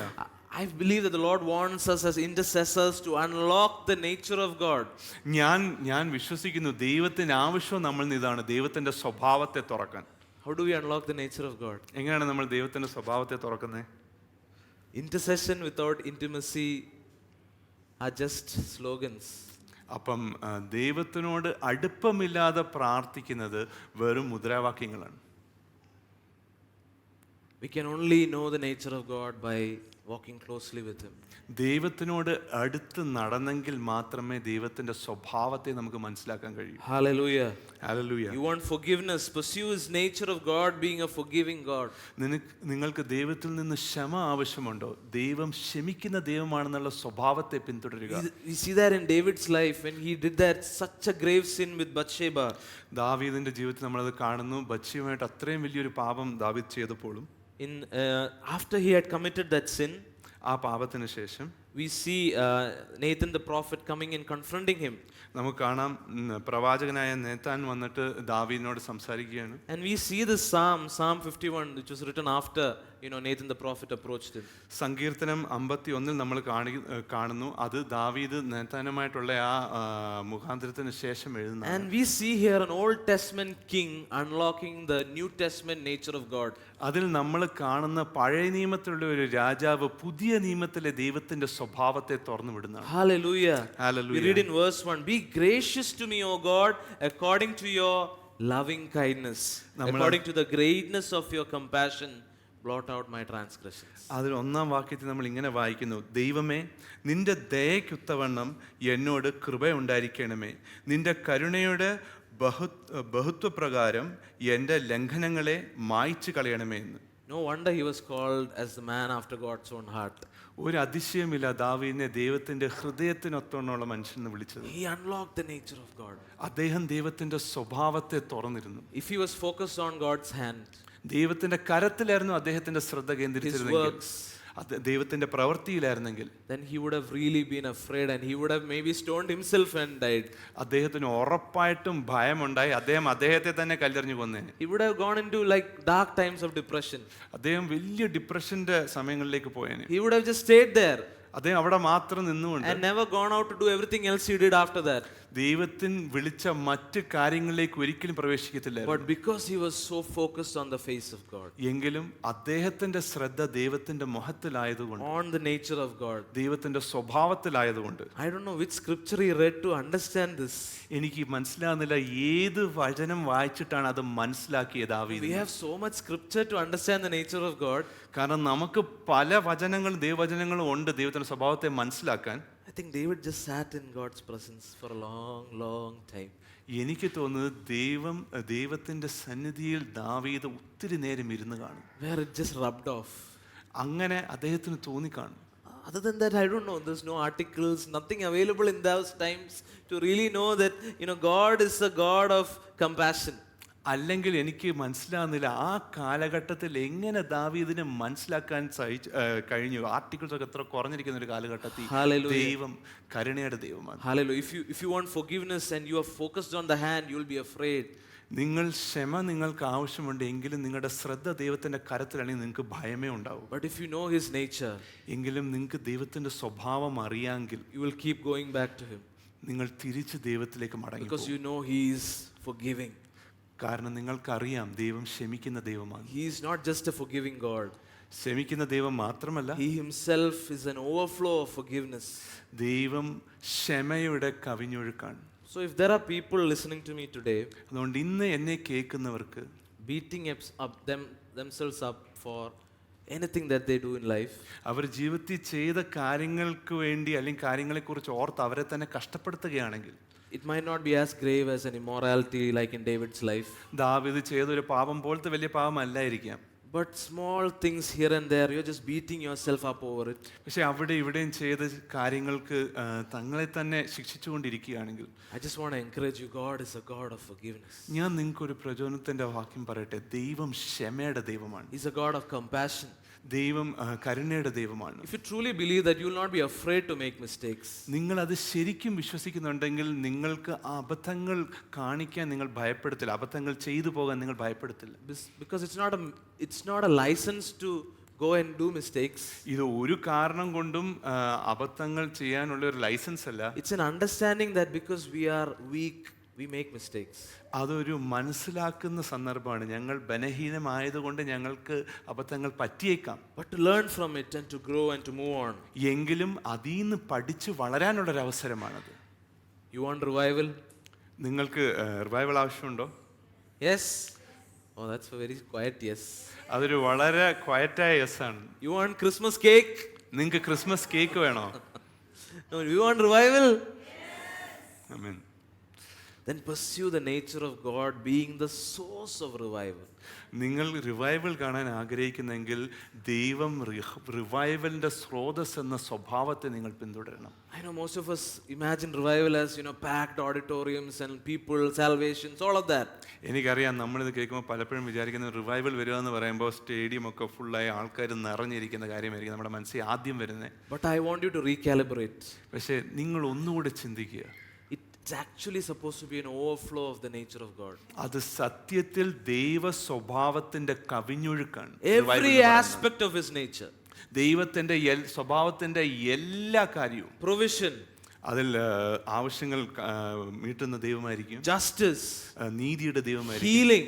I believe that the Lord wants us as intercessors to unlock the nature of God. ഞാൻ വിശ്വസിക്കുന്നു ദൈവത്തിന് ആവശ്യം നമ്മൾ ഇതാണ്, ദൈവത്തിന്റെ സ്വഭാവത്തെ തുറക്കാൻ. How do we unlock the nature of God? എങ്ങനെയാണ് നമ്മൾ ദൈവത്തിന്റെ സ്വഭാവത്തെ തുറക്കുന്നത്? Intercession without intimacy are just slogans. അപ്പം ദൈവത്തിനോട് അടുപ്പമില്ലാതെ പ്രാർത്ഥിക്കുന്നത് വെറും മുദ്രാവാക്യങ്ങളാണ്. We can only know the nature of God by walking closely with Him. ദൈവത്തിനോട് അടുത്ത് നടന്നെങ്കിൽ മാത്രമേ ദൈവത്തിന്റെ സ്വഭാവത്തെ നമുക്ക് മനസ്സിലാക്കാൻ കഴിയൂ. Hallelujah. Hallelujah. You want forgiveness? Pursue His nature of God being a forgiving God. നിങ്ങൾക്ക് ദൈവത്തിൽ നിന്ന് ക്ഷമ ആവശ്യമുണ്ടോ? ദൈവം ക്ഷമിക്കുന്ന ദൈവമാണെന്നുള്ള സ്വഭാവത്തെ പിന്തുടരുക. We see that in David's life when he did that such a grave sin with Bathsheba. ദാവീദിന്റെ ജീവിതത്തിൽ നമ്മളത് കാണുന്നു. ബത്ശേബയുമായിട്ട് അത്രയും വലിയൊരു പാപം ദാവീദ് ചെയ്തപ്പോഴും After he had committed that sin, ആ പാപത്തിന് ശേഷം we see Nathan the prophet coming and confronting him. നമുക്ക് കാണാം പ്രവാചകനായ നേതാൻ വന്നിട്ട് ദാവീദിനോട് സംസാരിക്കുകയാണ്. And we see this Psalm 51, which was written after Nathan the prophet approached him. സങ്കീർത്തനം 51 നമ്മൾ കാണുന്നു. അത് ദാവീദ് നേതാനുമായിട്ടുള്ള ആ മുഖാന്തരത്തിന് ശേഷം എഴുതുന്നു. And we see here an Old Testament king unlocking the New Testament nature of God. അതിൽ നമ്മൾ കാണുന്ന പഴയ നിയമത്തിലുള്ള ഒരു രാജാവ് പുതിയ നിയമത്തിലെ ദൈവത്തിന്റെ സ്വഭാവത്തെ തുറന്നു വിടുന്നതാണ്. Hallelujah. Hallelujah. We read in verse 1, be gracious to me, O God, according to your loving kindness, according to the greatness of your compassion, blot out my transgressions. അതിൽ ഒന്നാം വാക്യത്തിൽ നമ്മൾ ഇങ്ങനെ വായിക്കുന്നു, ദൈവമേ നിന്റെ ദയയ്ക്കൊത്തവണ്ണം എന്നോട് കൃപയുണ്ടായിരിക്കണമേ, നിന്റെ കരുണയുടെ ബഹുത്വപ്രകാരം എൻ്റെ ലംഘനങ്ങളെ മായ്ച്ചു കളയണമേ എന്ന്. No wonder he was called as the man after God's own heart. ഒരു അതിശയമില്ല ദാവീദിനെ ദൈവത്തിന്റെ ഹൃദയത്തിനൊത്തോണമുള്ള മനുഷ്യൻ എന്ന് വിളിച്ചത്. He unlocked the nature of God. അദ്ദേഹം ദൈവത്തിന്റെ സ്വഭാവത്തെ തുറന്നിരുന്നു. If he was focused on God's hand, ദൈവത്തിന്റെ കരത്തിലായിരുന്നു അദ്ദേഹത്തിന്റെ ശ്രദ്ധ his കേന്ദ്രീകരിച്ചിരുന്നെങ്കിൽ, works, ദൈവത്തിന്റെ പ്രവൃത്തിയിലായിരുന്നെങ്കിൽ, then he would have really been afraid and he would have maybe stoned himself and died. അദ്ദേഹത്തിന് ഉറപ്പായിട്ടും ഭയമുണ്ടായി. അദ്ദേഹത്തെ തന്നെ കല്ലെറിഞ്ഞു കൊന്നേനെ. He would have gone into like dark times of depression. അദ്ദേഹം വലിയ ഡിപ്രഷന്റെ സമയങ്ങളിലേക്ക് പോയേനെ. He would have just stayed there അദ്ദേഹം അവിടെ മാത്രം നിന്നുകൊണ്ട് and never gone out to do everything else he did after that. ദൈവത്തിൻ വിളിച്ച മറ്റ് കാര്യങ്ങളിലേക്ക് ഒരിക്കലും പ്രവേശിക്കത്തില്ല. But because he was so focused on the face of God, എങ്കിലും അദ്ദേഹത്തിന്റെ ശ്രദ്ധ ദൈവത്തിന്റെ മുഖത്തിലായതുകൊണ്ട്, on the nature of God, ദൈവത്തിന്റെ സ്വഭാവത്തിലായതുകൊണ്ട്, I don't know which scripture he read to understand this. എനിക്ക് മനസ്സിലാകുന്നില്ല ഏത് വചനം വായിച്ചിട്ടാണ് അത് മനസ്സിലാക്കിയത് We ദാവീദ്. have so much scripture to understand the nature of God. കാരണം നമുക്ക് പല വചനങ്ങളും ദൈവവചനങ്ങളും ഉണ്ട് ദൈവത്തിന്റെ സ്വഭാവത്തെ മനസ്സിലാക്കാൻ. I think David just sat in God's presence for a long time. എനിക്ക് തോന്നുന്നത് ദൈവത്തിന്റെ സന്നിധിയിൽ ദാവീദ് ഒത്തിരി നേരം ഇരുന്ന് കാണും. Where it just rubbed off. അങ്ങനെ അദ്ദേഹത്തിന് തോന്നിക്കാണും. Other than that, I don't know. There's no articles, nothing available in those times to really know that God is a God of compassion. അല്ലെങ്കിൽ എനിക്ക് മനസ്സിലാകുന്നില്ല ആ കാലഘട്ടത്തിൽ എങ്ങനെ ദാവീദിനെ മനസ്സിലാക്കാൻ കഴിഞ്ഞു. ആർട്ടിക്കിൾസ് ഒക്കെ എത്ര കുറഞ്ഞിരിക്കുന്ന ഒരു കാലഘട്ടത്തിൽ Hallelujah. ദൈവം കരുണയുടെ ദൈവമാണ്. Hallelujah. If you want forgiveness and you are focused on the hand, you will be afraid. നിങ്ങൾക്ക് ആവശ്യമുണ്ട് എങ്കിലും നിങ്ങളുടെ ശ്രദ്ധ ദൈവത്തിന്റെ കരത്തിലാണെങ്കിൽ നിങ്ങൾക്ക് ഭയമേ ഉണ്ടാവും. But if you know his nature, എങ്കിലും നിങ്ങൾക്ക് ദൈവത്തിന്റെ സ്വഭാവം അറിയാമെങ്കിൽ you will keep going back to him. നിങ്ങൾ തിരിച്ച് ദൈവത്തിലേക്ക് മടങ്ങി Because you know he is forgiving. കാരണം നിങ്ങൾക്കറിയാം ദൈവം ക്ഷമിക്കുന്ന ദൈവമാണ്. He is not just a forgiving God. ക്ഷമിക്കുന്ന ദൈവം മാത്രമല്ല, He himself is an overflow of forgiveness. ദൈവം ക്ഷമയുടെ കവിഞ്ഞൊഴുക്കാണ്. So if there are people listening to me today അതുകൊണ്ട് ഇന്ന് എന്നെ കേൾക്കുന്നവർക്ക് beating themselves up for anything that they do in life, അവർ ജീവിതത്തിൽ ചെയ്ത കാര്യങ്ങൾക്ക് വേണ്ടി അല്ലെങ്കിൽ കാര്യങ്ങളെക്കുറിച്ച് ഓർത്ത് അവരെ തന്നെ കഷ്ടപ്പെടുത്തുകയാണെങ്കിൽ, it might not be as grave as an immorality like in David's life. ദാവീദ് ചെയ്തൊരു പാപം പോലത്തെ വലിയ പാപമല്ലായിരിക്കാം. But small things here and there, you're just beating yourself up over it. പക്ഷെ അവിടെ ഇവിടെയും ചെയ്ത കാര്യങ്ങൾക്ക് തങ്ങളെ തന്നെ ശിക്ഷിച്ചുകൊണ്ടിരിക്കുകയാണെങ്കിൽ, I just want to encourage you, God is a God of forgiveness. ഞാൻ നിങ്ങൾക്കൊരു പ്രചോദനത്തിന്റെ വാക്യം പറയട്ടെ. ദൈവം ക്ഷമയുടെ ദൈവമാണ്. He's a God of compassion. ദൈവം കരുണയുടെ ദൈവമാണ്. If you truly believe that, you will not be afraid to make mistakes. നിങ്ങൾ അത് ശരിക്കും വിശ്വസിക്കുന്നുണ്ടെങ്കിൽ നിങ്ങൾക്ക് അബദ്ധങ്ങൾ കാണിക്കാൻ നിങ്ങൾ ഭയപ്പെടത്തില്ല, അബദ്ധങ്ങൾ ചെയ്തു പോകാൻ നിങ്ങൾ ഭയപ്പെടത്തില്ല. Because it's not a license to go and do mistakes. ഇത് ഒരു കാരണം കൊണ്ടും അബദ്ധങ്ങൾ ചെയ്യാനുള്ള ഒരു ലൈസൻസ് അല്ല. It's an understanding that because we are weak, we make mistakes. അതൊരു മനസ്സിലാക്കുന്ന സന്ദർഭമാണ്. ഞങ്ങൾ ബലഹീനമായതുകൊണ്ട് ഞങ്ങൾക്ക് അബദ്ധങ്ങൾ പറ്റിയേക്കാം. But to learn from it and to grow and to move on. എങ്കിലും അതിൽ നിന്ന് പഠിച്ച് വളരാനുള്ളൊരു അവസരമാണത്. You want revival? നിങ്ങൾക്ക് റിവൈവൽ ആവശ്യമുണ്ടോ? Yes. Oh, that's a very quiet yes. അതൊരു വളരെ ക്വയറ്റായ യെസ് ആണ്. You want Christmas cake? നിങ്ങൾക്ക് ക്രിസ്മസ് കേക്ക് വേണോ? No, you want revival? Amen. Then pursue the nature of God being the source of revival. നിങ്ങൾ revival കാണാൻ ആഗ്രഹിക്കുന്നെങ്കിൽ ദൈവം റിവൈവലിന്റെ സ്രോതസ് എന്ന സ്വഭാവത്തെ നിങ്ങൾ പിന്തുടരണം. I know most of us imagine revival as, packed auditoriums and people, salvations, all of that. എനിക്കറിയാം, നമ്മളിത് കേൾക്കുമ്പോൾ പലപ്പോഴും വിചാരിക്കുന്ന റിവൈവൽ വരിക എന്ന് പറയുമ്പോൾ സ്റ്റേഡിയം ഒക്കെ ഫുള്ളായി ആൾക്കാർ നിറഞ്ഞിരിക്കുന്ന കാര്യമായിരിക്കും നമ്മുടെ മനസ്സിൽ ആദ്യം വരുന്നത്. But I want you to recalibrate. പക്ഷേ നിങ്ങൾ ഒന്നുകൂടെ ചിന്തിക്കുക. It's actually supposed to be an overflow of the nature of God. അത് സത്യത്തിൽ ദൈവ സ്വഭാവത്തിന്റെ കവിഞ്ഞൊഴുക്കാണ്. Every aspect of his nature. ദൈവത്തിന്റെ സ്വഭാവത്തിന്റെ എല്ലാ കാര്യവും. Provision. അതിൽ ആവശ്യങ്ങൾ മീട്ടുന്ന ദൈവമായിരിക്കും. Justice. നീതിയുടെ ദൈവമായിരിക്കും. Healing.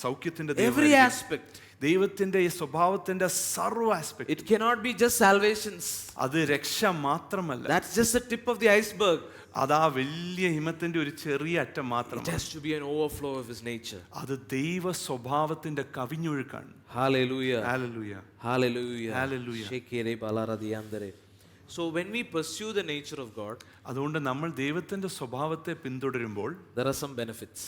സൗഖ്യത്തിന്റെ Every aspect. ദൈവത്തിന്റെ ഈ സ്വഭാവത്തിന്റെ സർവ്വ aspect. It cannot be just salvations. അത് രക്ഷ മാത്രമല്ല. That's just the tip of the iceberg. അതാ വലിയ ഹിമത്തിന്റെ ഒരു ചെറിയ അറ്റം മാത്രം. It has to be an overflow of his nature. അത് ദൈവ സ്വഭാവത്തിന്റെ കവിഞ്ഞൊഴുക്കാണ്. Hallelujah. Hallelujah. Hallelujah. Hallelujah. Shekere balaradiandere. So when we pursue the nature of God, അതുകൊണ്ട് നമ്മൾ ദൈവത്തിന്റെ സ്വഭാവത്തെ പിന്തുടരുമ്പോൾ there are some benefits.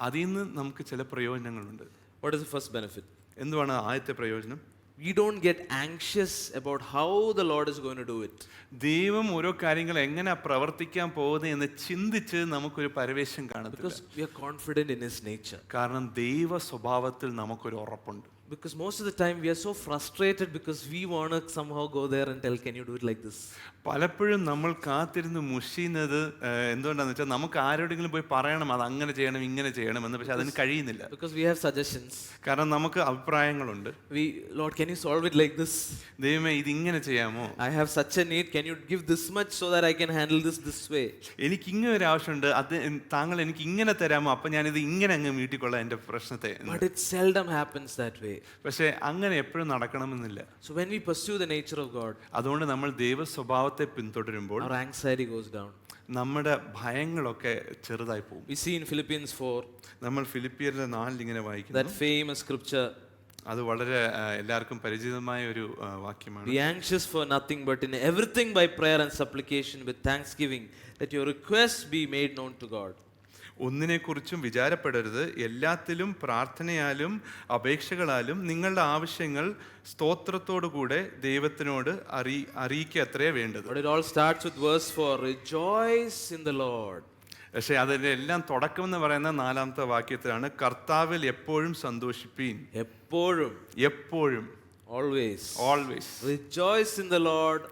അതിൽ നിന്ന് നമുക്ക് ചില പ്രയോജനങ്ങളുണ്ട്. What is the first benefit? എന്തുവാണ് ആദ്യത്തെ പ്രയോജനം? We don't get anxious about how the Lord is going to do it. ദൈവം ഓരോ കാര്യങ്ങൾ എങ്ങനെ പ്രവർത്തിക്കാൻ പോകുന്നത് എന്ന് ചിന്തിച്ച് നമുക്കൊരു പരവേശം കാണത്തില്ല. Because we are confident in his nature. കാരണം ദൈവ സ്വഭാവത്തിൽ നമുക്കൊരു ഉറപ്പുണ്ട്. Because most of the time we are so frustrated because we want to somehow go there and tell, can you do it like this? പലപ്പോഴും നമ്മൾ കാത്തിരുന്ന് മുഷിയുന്നത് എന്തുകൊണ്ടാന്ന് വെച്ചാൽ നമുക്ക് ആരോടെങ്കിലും പോയി പറയണം അത് അങ്ങനെ ചെയ്യണം ഇങ്ങനെ ചെയ്യണം എന്ന്, പക്ഷെ അതിന് കഴിയുന്നില്ല. Because we have suggestions. കാരണം നമുക്ക് അഭിപ്രായങ്ങളുണ്ട്. Lord, can you solve it like this? ദൈവമേ ഇത് ഇങ്ങനെ ചെയ്യാമോ? I have such a need. Can you give this much so that I can handle this way? എനിക്ക് ഇങ്ങനെ ഒരു ആവശ്യമുണ്ട്, അത് താങ്കൾ എനിക്ക് ഇങ്ങനെ തരാമോ, അപ്പൊ ഞാനിത് ഇങ്ങനെ അങ്ങ് വീട്ടിക്കൊള്ളാം എന്റെ പ്രശ്നത്തെ. But it seldom happens that way. പക്ഷെ അങ്ങനെ എപ്പോഴും നടക്കണമെന്നില്ല. So when we pursue the nature of God, അതുകൊണ്ട് നമ്മൾ ദൈവ സ്വഭാവത്തെ പിന്തുടരുമ്പോൾ our anxiety goes down. നമ്മുടെ ഭയങ്ങളൊക്കെ ചെറുതായി പോകും. We see in Philippians 4, നമ്മൾ ഫിലിപ്പിയരുടെ 4 ഇങ്ങനെ വായിക്കുന്നു. that famous scripture. അത് വളരെ എല്ലാവർക്കും പരിചിതമായ ഒരു വാക്യമാണ്. Be anxious for nothing, but in everything by prayer and supplication with thanksgiving, that your requests be made known to God. ഒന്നിനെക്കുറിച്ചും വിചാരപ്പെടരുത്, എല്ലാത്തിലും പ്രാർത്ഥനയാലും അപേക്ഷകളാലും നിങ്ങളുടെ ആവശ്യങ്ങൾ സ്തോത്രത്തോടുകൂടെ ദൈവത്തിനോട് അറിയിക്കത്രേ വേണ്ടത്. But it all starts with verse 4, rejoice in the Lord. പക്ഷെ അതിന്റെ എല്ലാം തുടക്കം എന്ന് പറയുന്ന 4-ാമത്തെ വാക്യത്തിലാണ്, കർത്താവിൽ എപ്പോഴും സന്തോഷിപ്പീൻ. എപ്പോഴും, എപ്പോഴും, always. Always. Rejoice in the Lord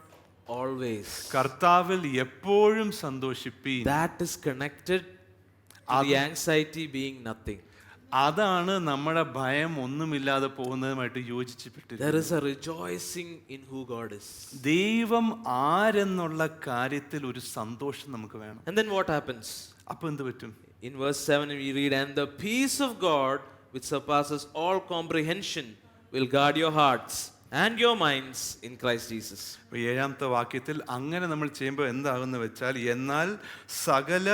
always. കർത്താവിൽ എപ്പോഴും സന്തോഷിപ്പീൻ. That is connected to the anxiety being nothing. അതാണ് നമ്മുടെ ഭയം ഒന്നുമില്ലാതെ പോകുന്നതുമായിട്ട് യോജിച്ചിട്ട്. There is a rejoicing in who God is. ദൈവം ആരെന്നുള്ള കാര്യത്തിൽ ഒരു സന്തോഷം നമുക്ക് വേണം. And then what happens? അപ്പൊ എന്ത് പറ്റും? In verse 7 we read, and the peace of God which surpasses all comprehension will guard your hearts and your minds in Christ Jesus. 7-ാമത്തെ വാക്യത്തിൽ അങ്ങനെ നമ്മൾ ചെയ്യുമ്പോൾ എന്താകുന്ന വെച്ചാൽ, എന്നാൽ സകല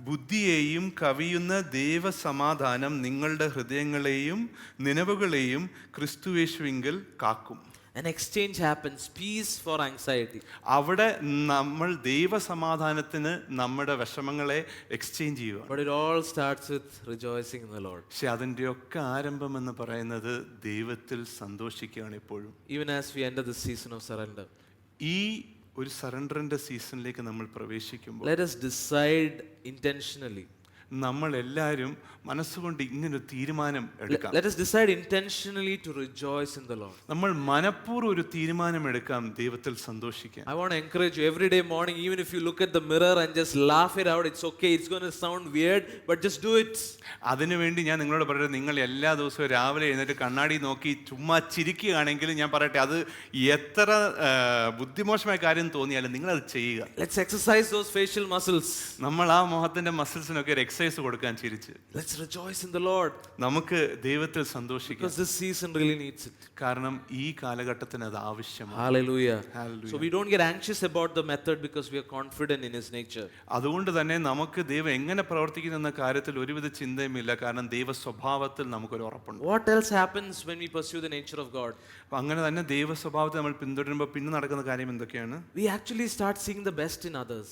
ബുദ്ധിയെയും കവിയുന്ന ദൈവസമാധാനം നിങ്ങളുടെ ഹൃദയങ്ങളെയും നിലവുകളെയും ക്രിസ്തുയേശുവിങ്കിൽ കാക്കും. An exchange happens, peace for anxiety. അവിടെ നമ്മൾ ദൈവസമാധാനത്തിന് നമ്മുടെ വിഷമങ്ങളെ എക്സ്ചേഞ്ച് ചെയ്യുക. But it all starts with rejoicing in the Lord. പക്ഷെ അതിൻ്റെ ഒക്കെ ആരംഭം എന്ന് പറയുന്നത് ദൈവത്തിൽ സന്തോഷിക്കുകയാണ് എപ്പോഴും. Even as we enter this season of surrender, ഈ ഒരു സറണ്ടറിന്റെ സീസണിലേക്ക് നമ്മൾ പ്രവേശിക്കുമ്പോൾ let us decide intentionally. നമ്മൾ എല്ലാവരും മനസ്സുകൊണ്ട് ഇങ്ങനൊരു തീരുമാനം എടുക്കാം. Let us decide intentionally to rejoice in the Lord. നമ്മൾ മനഃപൂർവ്വം ഒരു തീരുമാനം എടുക്കാം ദൈവത്തിൽ സന്തോഷിക്കാൻ. I want to encourage you every day morning, even if you look at the mirror and just laugh it out, it's okay. It's going to sound weird, but just do it. അതിനുവേണ്ടി ഞാൻ നിങ്ങളോട് പറയട്ടെ, നിങ്ങൾ എല്ലാ ദിവസവും രാവിലെ എഴുന്നേറ്റ് കണ്ണാടി നോക്കി ചുമ്മാ ചിരിക്കുകയാണെങ്കിൽ ഞാൻ പറയട്ടെ, അത് എത്ര ബുദ്ധിമോശമായ കാര്യം തോന്നിയാലും നിങ്ങൾ അത് ചെയ്യുക. Let's exercise those facial muscles. നമ്മൾ ആ മുഖത്തിന്റെ മസിൽസിനൊക്കെ ഒരു എക്സസൈസ് കൊടുക്കാൻ ചിരിച്ച്. Let's rejoice in the Lord. നമുക്ക് ദൈവത്തിൽ സന്തോഷിക്കാം. Because this season really needs it. കാരണം ഈ കാലഘട്ടത്തിന് അത് ആവശ്യമാണ്. Hallelujah. Hallelujah. So we don't get anxious about the method because we are confident in His nature. അതുകൊണ്ട് തന്നെ നമുക്ക് ദൈവം എങ്ങനെ പ്രവർത്തിക്കുന്നു എന്ന കാര്യത്തിൽ ഒരുവിധ ചിന്തയുമില്ല. കാരണം ദൈവ സ്വഭാവത്തിൽ നമുക്കൊരു ഉറപ്പുണ്ട്. What else happens when we pursue the nature of God? അപ്പൊ അങ്ങനെ തന്നെ ദൈവ സ്വഭാവത്തെ നമ്മൾ പിന്തുടരുമ്പോൾ പിന്നെ നടക്കുന്ന കാര്യം എന്തൊക്കെയാണ്? We actually start seeing the best in others.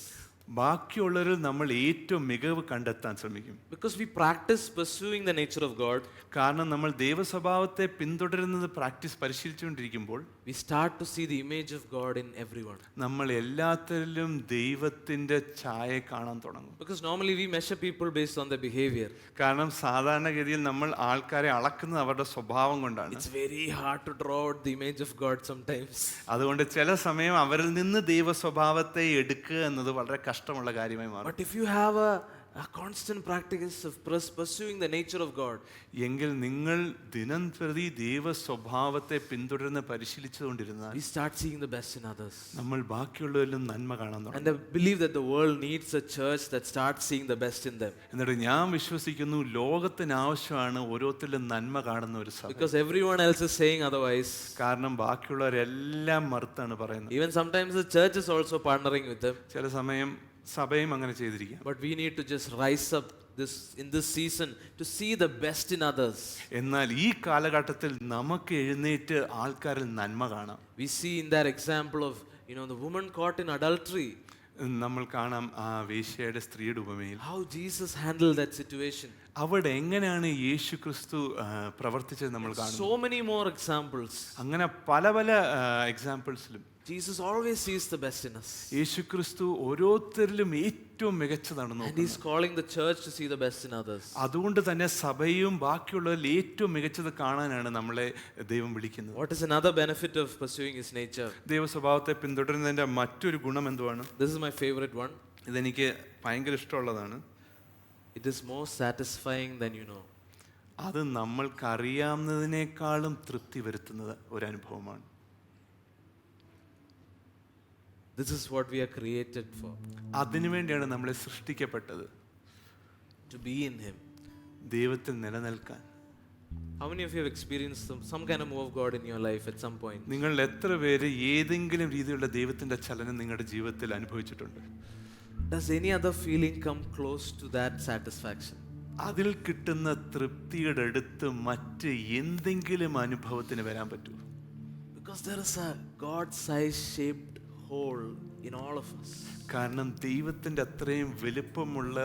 ബാക്കിയുള്ളവരിൽ നമ്മൾ ഏറ്റവും മികവ് കണ്ടെത്താൻ ശ്രമിക്കും. Because we practice pursuing the nature of God. കാരണം നമ്മൾ ദൈവ സ്വഭാവത്തെ പിന്തുടരുന്നത് പരിശീലിച്ചുകൊണ്ടിരിക്കുമ്പോൾ We start to see the image of God in everyone. നമ്മൾ എല്ലാത്തിലും ദൈവത്തിന്റെ ഛായ കാണാൻ തുടങ്ങും. Because normally we measure people based on their behavior. കാരണം സാധാരണഗതിയിൽ നമ്മൾ ആൾക്കാരെ അളക്കുന്നത് അവരുടെ സ്വഭാവം കൊണ്ടാണ്. It's very hard to draw out the image of God sometimes. അതുകൊണ്ട് ചില സമയം അവരിൽ നിന്ന് ദൈവ സ്വഭാവത്തെ എടുക്കുക എന്നത് വളരെ കഷ്ടമുള്ള കാര്യമായി മാറും. But if you have a constant practice of pursuing the nature of God, എങ്കിൽ നിങ്ങൾ ദിനം പ്രതി ദൈവ സ്വഭാവത്തെ പിന്തുടരുന്ന പരിശീലിച്ചുകൊണ്ടിരുന്നാൽ we start seeing the best in others. നമ്മൾ ബാക്കിയുള്ളവരിലും നന്മ കാണാൻ തുടങ്ങും. And I believe that the world needs a church that starts seeing the best in them. എന്നിട്ട് ഞാൻ വിശ്വസിക്കുന്നു ലോകത്തിന് ആവശ്യമാണ് ഓരോരുത്തരിലും നന്മ കാണുന്ന ഒരു സഭ. Because everyone else is saying otherwise. കാരണം ബാക്കിയുള്ളവരെല്ലാം മറുത്താണ് പറയുന്നത്. Even sometimes the church is also partnering with them. ചില സമയം സഭയും അങ്ങനെ ചെയ്തിരിക്കാം. But we need to just rise up in this season to see the best in others. എന്നാൽ ഈ കാലഘട്ടത്തിൽ നമുക്ക് എഴുന്നേറ്റ് ആൾക്കാരിൽ നന്മ കാണാം. We see in that example of, the woman caught in adultery. നമ്മൾ കാണാം ആ വേശ്യയുടെ സ്ത്രീയുടെ ഉപമയിൽ How Jesus handled that situation. അവിടെ എങ്ങനെയാണ് യേശു ക്രിസ്തു പ്രവർത്തിച്ചത് നമ്മൾ കാണുന്നു. So many more examples. അങ്ങനെ പല പല എക്സാമ്പിൾസിലും Jesus always sees the best in us. യേശു ക്രിസ്തു ഓരോരുത്തരിലും ഏറ്റവും മികച്ചതാണ് And നോക്കുന്നത്. He's calling the church to see the best in others. അതുകൊണ്ട് തന്നെ സഭയും ബാക്കിയുള്ളവരിൽ ഏറ്റവും മികച്ചത് കാണാനാണ് നമ്മളെ ദൈവം വിളിക്കുന്നത്. What is another benefit of pursuing His nature? ദൈവ സ്വഭാവത്തെ പിന്തുടരുന്നതിന്റെ മറ്റൊരു ഗുണം എന്തുവാണ്? This is my favorite one. ഇതെനിക്ക് ഭയങ്കര ഇഷ്ടമുള്ളതാണ്. It is more satisfying than you know. അത് നമ്മൾക്കറിയാവുന്നതിനേക്കാളും തൃപ്തി വരുത്തുന്നത് ഒരു അനുഭവമാണ്. This is what we are created for. അതിനുവേണ്ടിയാണ് നമ്മളെ സൃഷ്ടിക്കപ്പെട്ടത്. To be in Him. ദൈവത്തിൽ നിലനിൽക്കാൻ. How many of you have experienced some kind of move of God in your life at some point? നിങ്ങൾ എത്ര പേര് ഏതെങ്കിലും രീതിയിലുള്ള ദൈവത്തിന്റെ ചലനം നിങ്ങളുടെ ജീവിതത്തിൽ അനുഭവിച്ചിട്ടുണ്ട്? Does any other feeling come close to that satisfaction? അതിൽ കിട്ടുന്ന തൃപ്തിയുടെ അടുത്ത് മറ്റ് എന്തെങ്കിലും അനുഭവത്തിന് വരാൻ പറ്റുമോ? Because there is a God-sized shaped hole in all of us. കാരണം ദൈവത്തിന്റെ അത്രയും വലുപ്പമുള്ള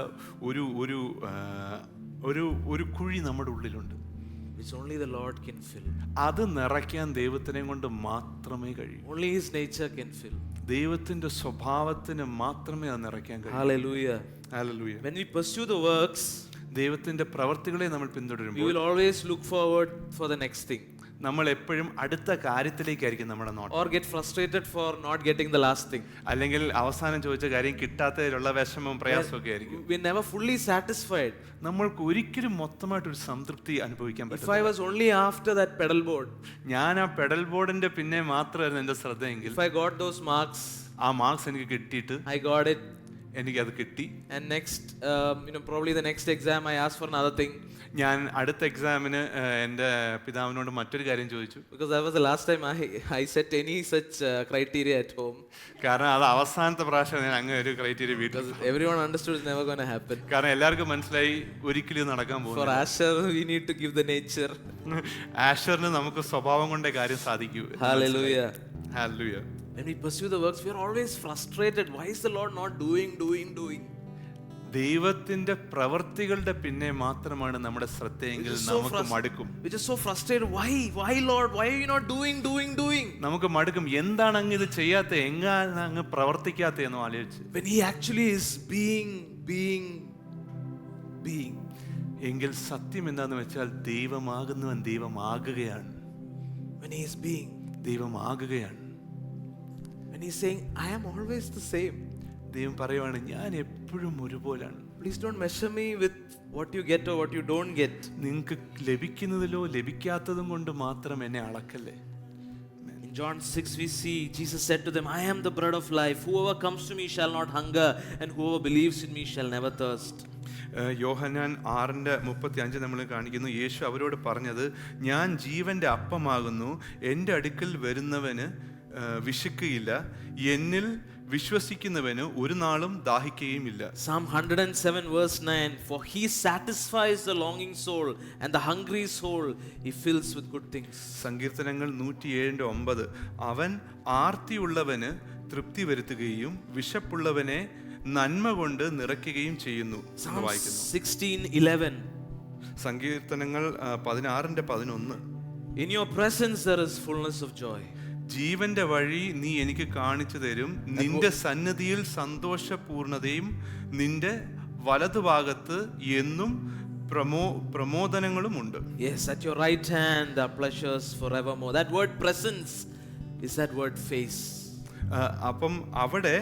ഒരു ഒരു ഒരു ഒരു കുഴി നമ്മുടെ ഉള്ളിലുണ്ട്. Which only the Lord can fill. അത് നിറയ്ക്കാൻ ദൈവത്തിനെ കൊണ്ട് മാത്രമേ കഴിയൂ. Only His nature can fill. ദൈവത്തിന്റെ സ്വഭാവത്തിന് മാത്രമേ അത് നിറയ്ക്കാൻ കഴിയൂ. Hallelujah. Hallelujah. When we pursue the works, ദൈവത്തിന്റെ പ്രവർത്തികളെ നമ്മൾ we പിന്തുടരുമ്പോൾ will always look forward for the next thing, നമ്മൾ എപ്പോഴും അടുത്ത കാര്യത്തിലേക്കായിരിക്കും നമ്മുടെ നോട്ടം. or get frustrated for not getting the last thing. അല്ലെങ്കിൽ അവസാനം ചോദിച്ച കാര്യം കിട്ടാത്തതിലുള്ള വിഷമവും പ്രയാസമൊക്കെ ആയിരിക്കും. We're never fully satisfied. നമ്മൾക്ക് ഒരിക്കലും മൊത്തമായിട്ടൊരു സംതൃപ്തി അനുഭവിക്കാൻ If പറ്റില്ല. I was only after that pedal board, ഞാൻ ആ പെഡൽ ബോർഡിന്റെ പിന്നെ മാത്രമായിരുന്നു എൻ്റെ ശ്രദ്ധയെങ്കിൽ if I got those marks, ആ മാർക്സ് എനിക്ക് കിട്ടിയിട്ട് I got it, എനിക്കത് കിട്ടി. and next, probably the next exam I asked for another thing, ഞാൻ അടുത്ത എക്സാമിന് എൻ്റെ പിതാവിനോട് മറ്റൊരു കാര്യം ചോദിച്ചു. because that was the last time I set any such criteria at home. കാരണം അത് അവസാനത്തെ പ്രാവശ്യം ഞാൻ അങ്ങനെ ഒരു ക്രൈറ്റീരിയ വീട്ടിൽ. Because everyone understood it's never going to happen. കാരണം എല്ലാവർക്കും മനസ്സിലായി ഒരിക്കലും നടക്കാൻ For പോകുന്നു. Asher, we need to give the nature. ആഷറിന് നമുക്ക് സ്വഭാവം കൊണ്ടേ കാര്യം സാധിക്കൂ. Hallelujah. Hallelujah. When we pursue the works, we are always frustrated. Why is the Lord not doing? ദൈവത്തിന്റെ പ്രവർത്തികളുടെ പിന്നെ മാത്രമാണ് നമ്മുടെ ശ്രദ്ധയെങ്കിൽ നമുക്ക് മടുക്കും. We're just so frustrated. Why Lord? Why are you not doing? നമുക്ക് മടുക്കും. എന്താണ് അങ്ങ് ഇത് ചെയ്യാത്ത, എങ്ങാണ് അങ്ങ് പ്രവർത്തിക്കാത്ത എന്ന് ആലോചിച്ച്. When he actually is being. എങ്കിൽ സത്യം എന്താന്ന് വെച്ചാൽ ദൈവമാകുന്നവൻ ദൈവമാകുകയാണ്. When he is being. ദൈവമാകുകയാണ്. When he's saying, I am always the same. ദൈവം പറയുവാണ്, ഞാൻ എപ്പോഴും ഒരുപോലാണ്. Please don't measure me with what you get or what you don't get. നിങ്ങൾക്ക് ലഭിക്കുന്നതിലോ ലഭിക്കാത്തതും കൊണ്ട് മാത്രം എന്നെ അളക്കല്ലേ. In John 6 we see Jesus said to them, I am the bread of life. Whoever comes to me shall not hunger, and whoever believes in me shall never thirst. യോഹന്നാൻ 6:35 നമ്മൾ കാണിക്കുന്നു. യേശു അവരോട് പറഞ്ഞത്, ഞാൻ ജീവന്റെ അപ്പമാകുന്നു. എൻ്റെ അടുക്കൽ വരുന്നവന് വിശക്കുകയില്ല, എന്നിൽ വിശ്വസിക്കുന്നവന് ഒരു നാളും ദാഹിക്കുകയുമില്ല. Psalm 107 verse 9, for he satisfies the longing soul, and the hungry soul he fills with good things. സങ്കീർത്തനങ്ങൾ 107:9, അവൻ ആർത്തിയുള്ളവന് തൃപ്തി വരുത്തുകയും വിശപ്പുള്ളവനെ നന്മ കൊണ്ട് നിറയ്ക്കുകയും ചെയ്യുന്നു എന്ന് വായിക്കുന്നു. 16:11, സങ്കീർത്തനങ്ങൾ 16:11, in your presence there is fullness of joy. ജീവന്റെ വഴി നീ എനിക്ക് കാണിച്ചു തരും, നിന്റെ സന്നിധിയിൽ സന്തോഷപൂർണതയും നിന്റെ വലതുഭാഗത്ത് എന്നും പ്രമോദനങ്ങളും ഉണ്ട്. Yes, at your right hand are pleasures forevermore. That word presence is that word face. അപ്പം അവിടെ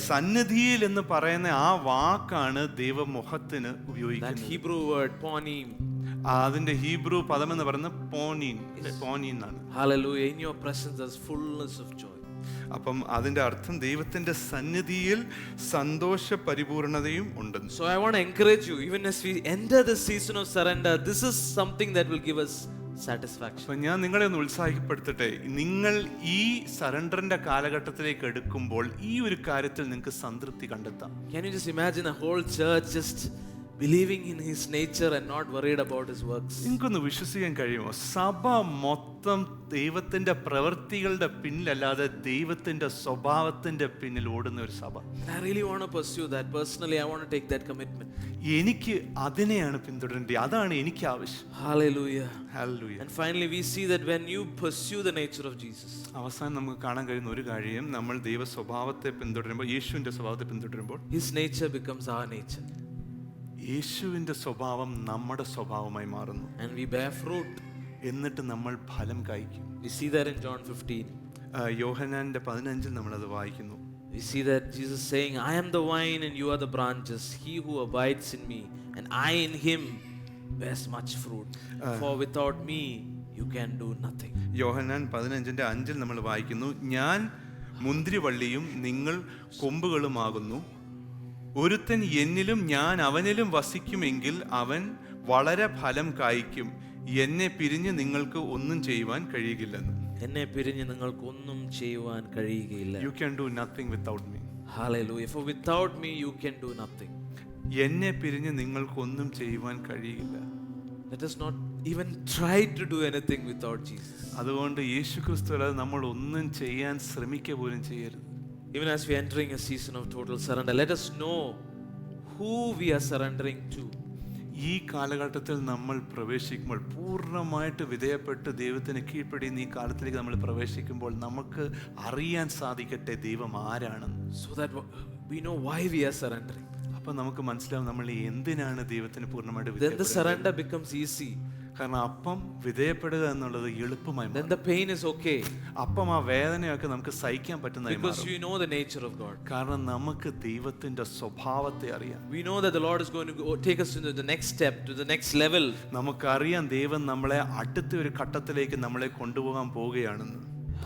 സന്നിധിയിൽ എന്ന് പറയുന്ന ആ വാക്കാണ് ദൈവമുഖത്തിന് ഉപയോഗിക്കുന്നത്. That Hebrew word ponim. അതിന്റെ ഹീബ്രു പദം എന്ന് പറയുന്നത് പോനീൻ എന്നാണ്. Hallelujah. In your presence there's fullness of joy. അപ്പം അതിന്റെ അർത്ഥം ദൈവത്തിന്റെ സന്നിധിയിൽ സന്തോഷ പരിപൂർണതയും ഉണ്ട്. So I want to encourage you, even as we enter the season of surrender, this is something that will give us satisfaction. അപ്പം ഞാൻ നിങ്ങളെ ഒന്ന് ഉത്സാഹിക്കപ്പെടുത്തട്ടെ. നിങ്ങൾ ഈ സറണ്ടറിന്റെ കാലഘട്ടത്തിലേക്ക് എടുക്കുമ്പോൾ ഈ ഒരു കാര്യത്തിൽ നിങ്ങൾക്ക് സംതൃപ്തി കണ്ടെത്താം. Can you just imagine a whole church just believing in his nature and not worried about his works? നിങ്ങൾക്കൊന്ന് വിശ്വസിക്കാൻ കഴിയുമോ? സഭ മൊത്തം ദൈവത്തിന്റെ പ്രവൃത്തികളുടെ പിന്നിലല്ലാതെ ദൈവത്തിന്റെ സ്വഭാവത്തിന്റെ പിന്നിൽ ഓടുന്ന ഒരു സഭ. I really want to pursue that. Personally, I want to take that commitment. എനിക്ക് അതിനെയാണ് പിന്തുടരേണ്ടത്. അതാണ് എനിക്ക് ആവശ്യം. Hallelujah. Hallelujah. And finally we see that when you pursue the nature of Jesus, അവസാനം നമുക്ക് കാണാൻ കഴിയുന്ന ഒരു കാര്യം, നമ്മൾ ദൈവ സ്വഭാവത്തെ പിന്തുടരുമ്പോൾ, യേശുവിന്റെ സ്വഭാവത്തെ പിന്തുടരുമ്പോൾ, his nature becomes our nature. യേശുവിന്റെ സ്വഭാവം നമ്മുടെ സ്വഭാവമായി മാറുന്നു. And we bear fruit. എന്നിട്ട് നമ്മൾ ഫലം കായ്ക്കും. We see that in John 15. യോഹന്നാന്റെ 15 നമ്മൾ അത് വായിക്കുന്നു. We see that Jesus saying, I am the vine and you are the branches. He who abides in me and I in him bears much fruit. For without me you can do nothing. യോഹന്നാൻ 15:5 നമ്മൾ വായിക്കുന്നു, ഞാൻ മുന്തിരിവള്ളിയും നിങ്ങൾ കൊമ്പുകളുമാകുന്നു. ഒരുത്തൻ എന്നിലും ഞാൻ അവനിലും വസിക്കുമെങ്കിൽ അവൻ വളരെ ഫലം കായ്ക്കും. എന്നെ പിരിഞ്ഞ് നിങ്ങൾക്ക് ഒന്നും ചെയ്യുവാൻ കഴിയുകയില്ലെന്ന്. എന്നെ പിരിഞ്ഞ് നിങ്ങൾക്ക് ഒന്നും ചെയ്യുവാൻ കഴിയുകയില്ല. You can do nothing without me. Hallelujah. For without me you can do nothing. എന്നെ പിരിഞ്ഞ് നിങ്ങൾക്ക് ഒന്നും ചെയ്യുവാൻ കഴിയില്ല. Let us not even try to do anything without Jesus. അതുകൊണ്ട് യേശുക്രിസ്തു അല്ലാതെ നമ്മൾ ഒന്നും ചെയ്യാൻ ശ്രമിക്കുക പോലും ചെയ്യരുത്. Even as we are entering a season of total surrender, let us know who we are surrendering to. ഈ കാലഘട്ടത്തിൽ നമ്മൾ പ്രവേശിക്കുമ്പോൾ, പൂർണ്ണമായിട്ട് വിധേയപ്പെട്ട് ദൈവത്തിന് കീഴ്പ്പെടുന്ന ഈ കാലത്തിലേക്ക് നമ്മൾ പ്രവേശിക്കുമ്പോൾ നമുക്ക് അറിയാൻ സാധിക്കട്ടെ ദൈവം ആരാണെന്ന്. So that we know why we are surrendering. അപ്പൊ നമുക്ക് മനസ്സിലാവും നമ്മൾ എന്തിനാണ് ദൈവത്തിന് പൂർണ്ണമായിട്ട് then the വിധേയപ്പെടുന്നത്. surrender becomes easy. കാരണം അപ്പം വിധേയപ്പെടുക എന്നുള്ളത് എളുപ്പമായി Then മാറും. the pain is okay അപ്പം ആ വേദനയൊക്കെ നമുക്ക് സഹിക്കാൻ പറ്റുന്നതായി because മാറും. you know the nature of God. കാരണം നമുക്ക് ദൈവത്തിന്റെ സ്വഭാവത്തെ അറിയാം. We know that the Lord is going to take us to the next step, to the next level. നമുക്കറിയാം ദൈവം നമ്മളെ അടുത്ത ഒരു ഘട്ടത്തിലേക്ക് നമ്മളെ കൊണ്ടുപോകാൻ പോവുകയാണെന്ന്.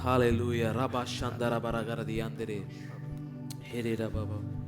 Hallelujah. Rabba Shandara Baragaradi Andere. Here Rabba.